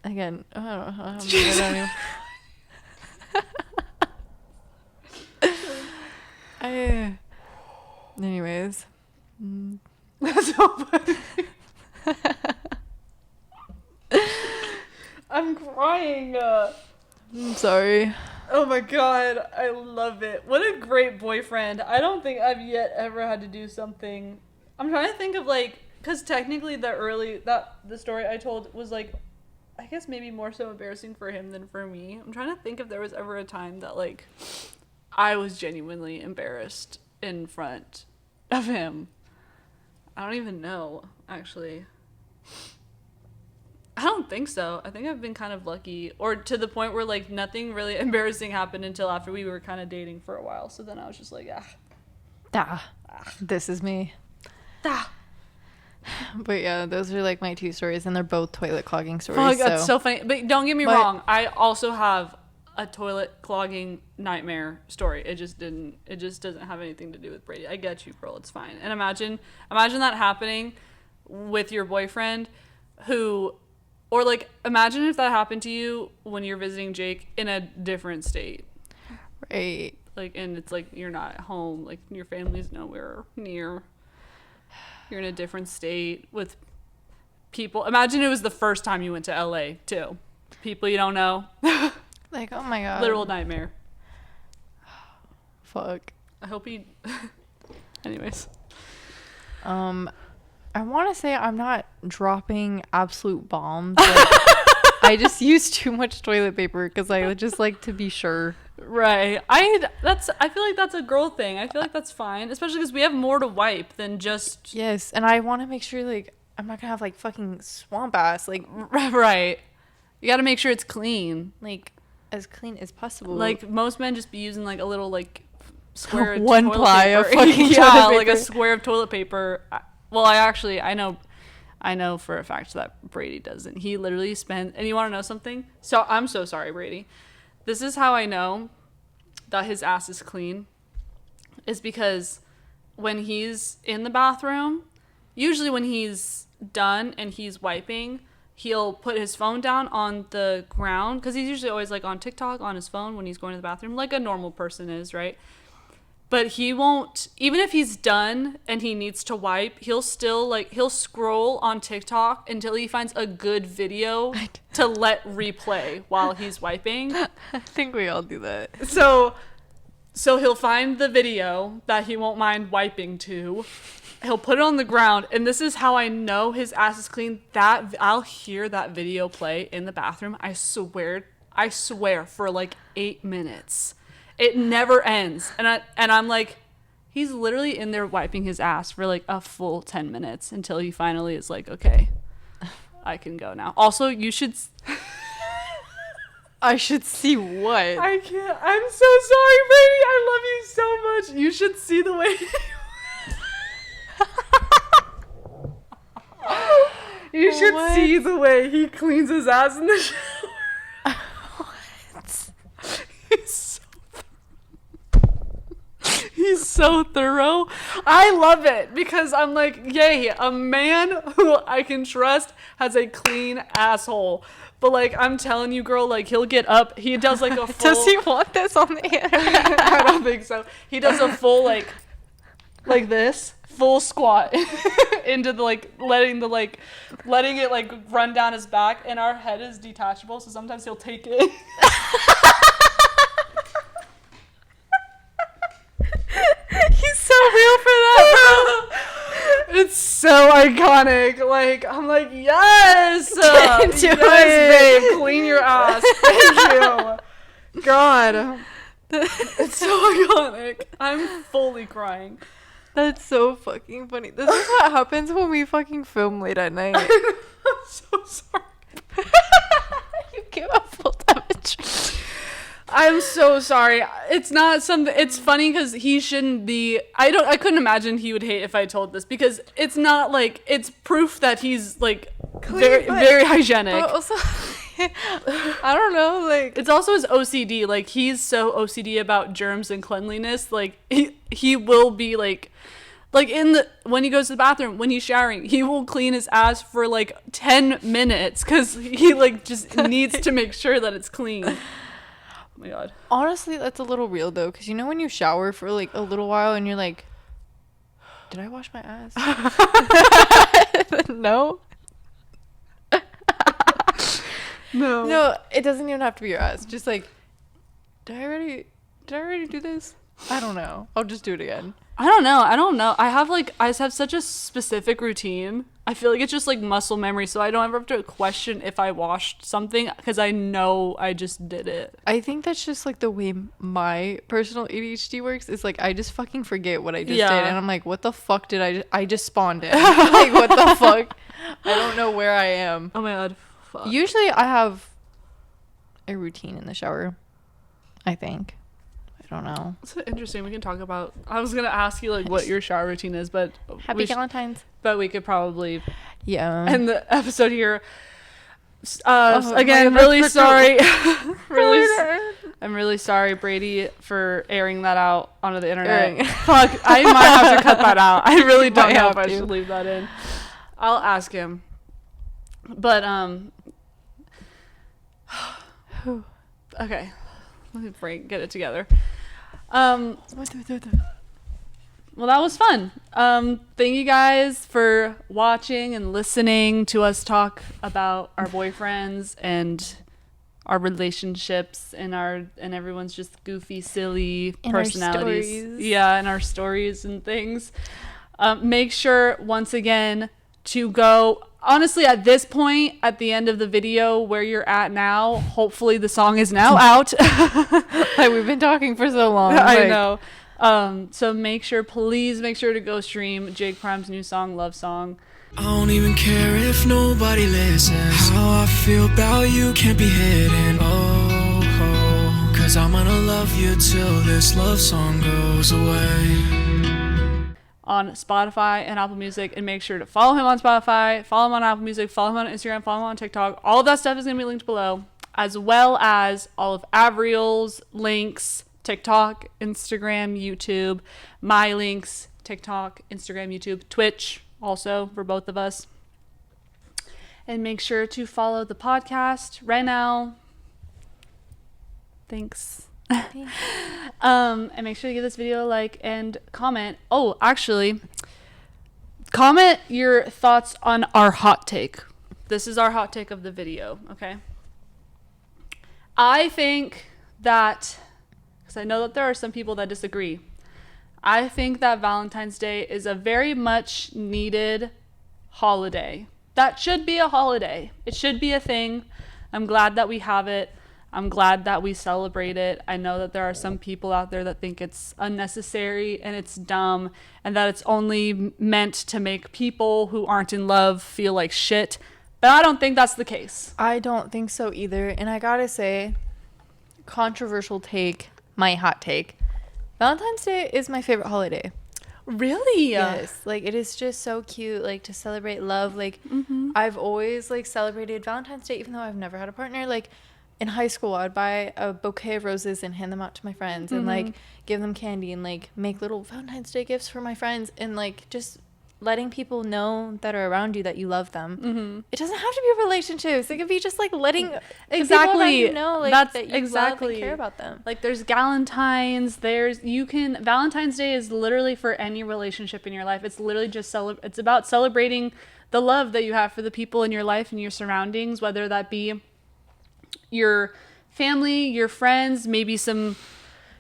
again, I don't know. Anyways. That's so funny. I'm crying. I'm sorry. Oh my god, I love it. What a great boyfriend. I don't think I've yet ever had to do something. I'm trying to think of like, because technically the story I told was like, I guess maybe more so embarrassing for him than for me. I'm trying to think if there was ever a time that like I was genuinely embarrassed in front of him. I don't even know, actually. I don't think so. I think I've been kind of lucky, or to the point where like nothing really embarrassing happened until after we were kind of dating for a while. So then I was just like, this is me. Ah. But yeah, those are like my 2 stories, and they're both toilet clogging stories. Fuck, that's so funny. But don't get me wrong. I also have a toilet clogging nightmare story. It just doesn't have anything to do with Brady. I get you, girl. It's fine. And imagine that happening with your boyfriend or like imagine if that happened to you when you're visiting Jake in a different state. Right. Like, and it's like you're not at home, like your family's nowhere near. You're in a different state with people. Imagine it was the first time you went to LA too. People you don't know. Like, oh my god. Literal nightmare. Fuck. I hope he... Anyways. I want to say I'm not dropping absolute bombs. Like, I just use too much toilet paper because I would just like to be sure. Right. I feel like that's a girl thing. I feel like that's fine, especially because we have more to wipe than just... Yes, and I want to make sure like I'm not gonna have like fucking swamp ass, like... Right. You gotta make sure it's clean. Like, as clean as possible. Like, most men just be using like a little like square of one toilet ply paper. of fucking yeah, toilet paper. like a square of toilet paper. Well, I know for a fact that Brady doesn't. He literally spends... And you want to know something? So I'm so sorry, Brady. This is how I know that his ass is clean. Is because when he's in the bathroom, usually when he's done and he's wiping, he'll put his phone down on the ground. Because he's usually always like on TikTok on his phone when he's going to the bathroom. Like a normal person is, right? But he won't, even if he's done and he needs to wipe, he'll scroll on TikTok until he finds a good video to let replay while he's wiping. I think we all do that. So he'll find the video that he won't mind wiping to. He'll put it on the ground, and this is how I know his ass is clean. I'll hear that video play in the bathroom. I swear for like 8 minutes. It never ends. And I'm like, he's literally in there wiping his ass for like a full 10 minutes until he finally is like, okay, I can go now. Also, you should... I should see what? I can't. I'm so sorry, Brady. I love you so much. You should see the way... You should see the way he cleans his ass in the shower. What? He's so thorough. I love it because I'm like, yay, a man who I can trust has a clean asshole. But like, I'm telling you, girl, like he'll get up. He does like a full... Does he want this on the internet? I don't think so. He does a full like this. full squat into the letting it like run down his back, and our head is detachable, so sometimes he'll take it. He's so real for that, bro. It's so iconic. Like, I'm like, yes, Get into yes, babe, clean your ass. Thank you. God, it's so iconic. I'm fully crying. That's so fucking funny. This is what happens when we fucking film late at night. I'm so sorry. You give a full damage. I'm so sorry. It's not something. It's funny because he shouldn't be. I couldn't imagine he would hate if I told this, because it's not like, it's proof that he's like very, very hygienic. But also, I don't know. Like, it's also his OCD. Like, he's so OCD about germs and cleanliness. Like, he will be like when he goes to the bathroom, when he's showering, he will clean his ass for like 10 minutes because he like just needs to make sure that it's clean. Oh my god. Honestly, that's a little real though, because you know when you shower for like a little while and you're like, did I wash my ass? No. No, it doesn't even have to be your ass. Just like, did I already do this? I don't know. I'll just do it again. I don't know. I just have such a specific routine. I feel like it's just like muscle memory, so I don't ever have to question if I washed something because I know I just did it. I think that's just like the way my personal ADHD works. Is like I just fucking forget what I just did, and I'm like, what the fuck did I just spawned it? Like, what the fuck? I don't know where I am. Oh my god. Fuck. Usually I have a routine in the shower, I think. I don't know. It's interesting. We can talk about. I was gonna ask you like what your shower routine is, but Happy Valentine's. But we could probably end the episode here. Again, really sorry. I'm really sorry, Brady, for airing that out onto the internet. Fuck, I might have to cut that out. I really don't know if I should leave that in. I'll ask him. But okay, let me get it together. Well, that was fun. Thank you guys for watching and listening to us talk about our boyfriends and our relationships and everyone's just goofy, silly personalities. And our stories and things. Make sure once again to go. Honestly, at this point, at the end of the video where you're at now, hopefully the song is now out. Like, we've been talking for so long. I know. So please make sure to go stream Jake Prime's new song, Love Song. I don't even care if nobody listens. How I feel about you can't be hidden. Oh, 'cause I'm gonna love you till this love song goes away. On Spotify and Apple Music, and make sure to follow him on Spotify, follow him on Apple Music, follow him on Instagram, follow him on TikTok. All of that stuff is going to be linked below, as well as all of AVRYAL's links, TikTok, Instagram, YouTube, my links, TikTok, Instagram, YouTube, Twitch, also for both of us. And make sure to follow the podcast right now. Thanks. And make sure to give this video a like and comment. Oh, actually, comment your thoughts on our hot take. This is our hot take of the video, okay? I think that, because I know that there are some people that disagree, I think that Valentine's Day is a very much needed holiday. That should be a holiday. It should be a thing. I'm glad that we have it. I'm glad that we celebrate it. I know that there are some people out there that think it's unnecessary and it's dumb and that it's only meant to make people who aren't in love feel like shit. But I don't think that's the case. I don't think so either. And I gotta say, controversial take, my hot take, Valentine's Day is my favorite holiday. Really? Yes. Like, it is just so cute, like, to celebrate love. Like, I've always, like, celebrated Valentine's Day, even though I've never had a partner. Like, in high school, I'd buy a bouquet of roses and hand them out to my friends and, like, give them candy and, like, make little Valentine's Day gifts for my friends and, like, just letting people know that are around you that you love them. It doesn't have to be relationships. It could be just like letting exactly the people know like, that's that you exactly love and care about them. Like there's Galentine's, Valentine's Day is literally for any relationship in your life. It's literally just it's about celebrating the love that you have for the people in your life and your surroundings, whether that be your family, your friends, maybe some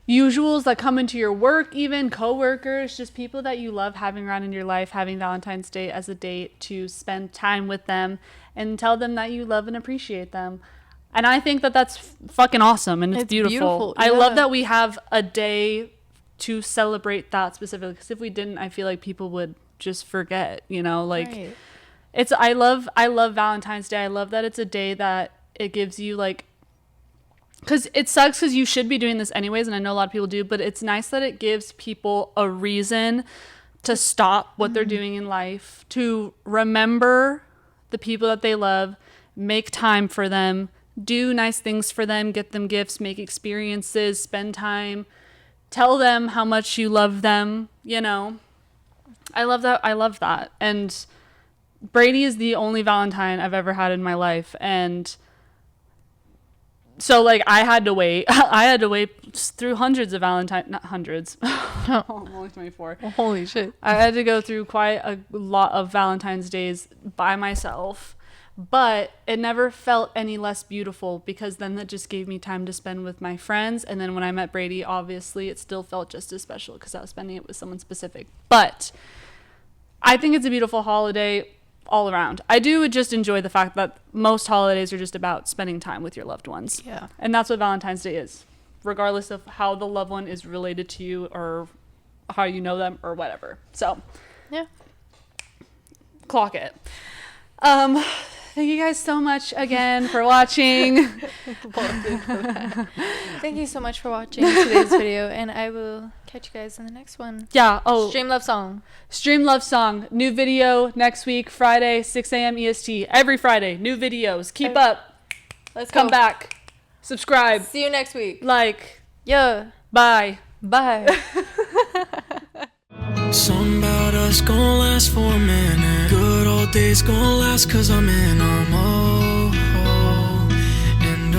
usuals that come into your work, even coworkers, just people that you love having around in your life, having Valentine's Day as a date to spend time with them and tell them that you love and appreciate them. And I think that that's fucking awesome, and it's beautiful. I love that we have a day to celebrate that specifically, because if we didn't, I feel like people would just forget, you know, like Right. I love Valentine's Day. I love that it's a day that it gives you like, because it sucks because you should be doing this anyways, and I know a lot of people do, but it's nice that it gives people a reason to stop what they're doing in life, to remember the people that they love, make time for them, do nice things for them, get them gifts, make experiences, spend time, tell them how much you love them, you know. I love that. And Brady is the only Valentine I've ever had in my life, and so, like, I had to wait through hundreds of not hundreds. I'm only 24. Holy shit. I had to go through quite a lot of Valentine's days by myself, but it never felt any less beautiful, because then that just gave me time to spend with my friends. And then when I met Brady, obviously, it still felt just as special because I was spending it with someone specific. But I think it's a beautiful holiday all around. I do just enjoy the fact that most holidays are just about spending time with your loved ones. Yeah. And that's what Valentine's Day is, regardless of how the loved one is related to you or how you know them or whatever. So, Yeah. clock it. Thank you guys so much again for watching. Thank you so much for watching today's video, and I will catch you guys in the next one. Yeah. Oh, Stream Love Song. Stream Love Song. New video next week, Friday, 6 a.m. EST. Every Friday, new videos. Keep up. Let's Come go. back. Subscribe. See you next week. Like. Yeah. Bye. Bye. Something about us gon' last for a minute. Good old days gon' last, cause I'm in them. Oh, and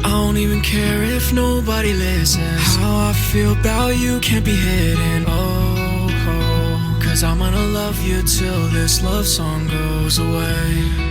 I don't even care if nobody listens. How I feel about you can't be hidden. Oh, cause I'm gonna love you till this love song goes away.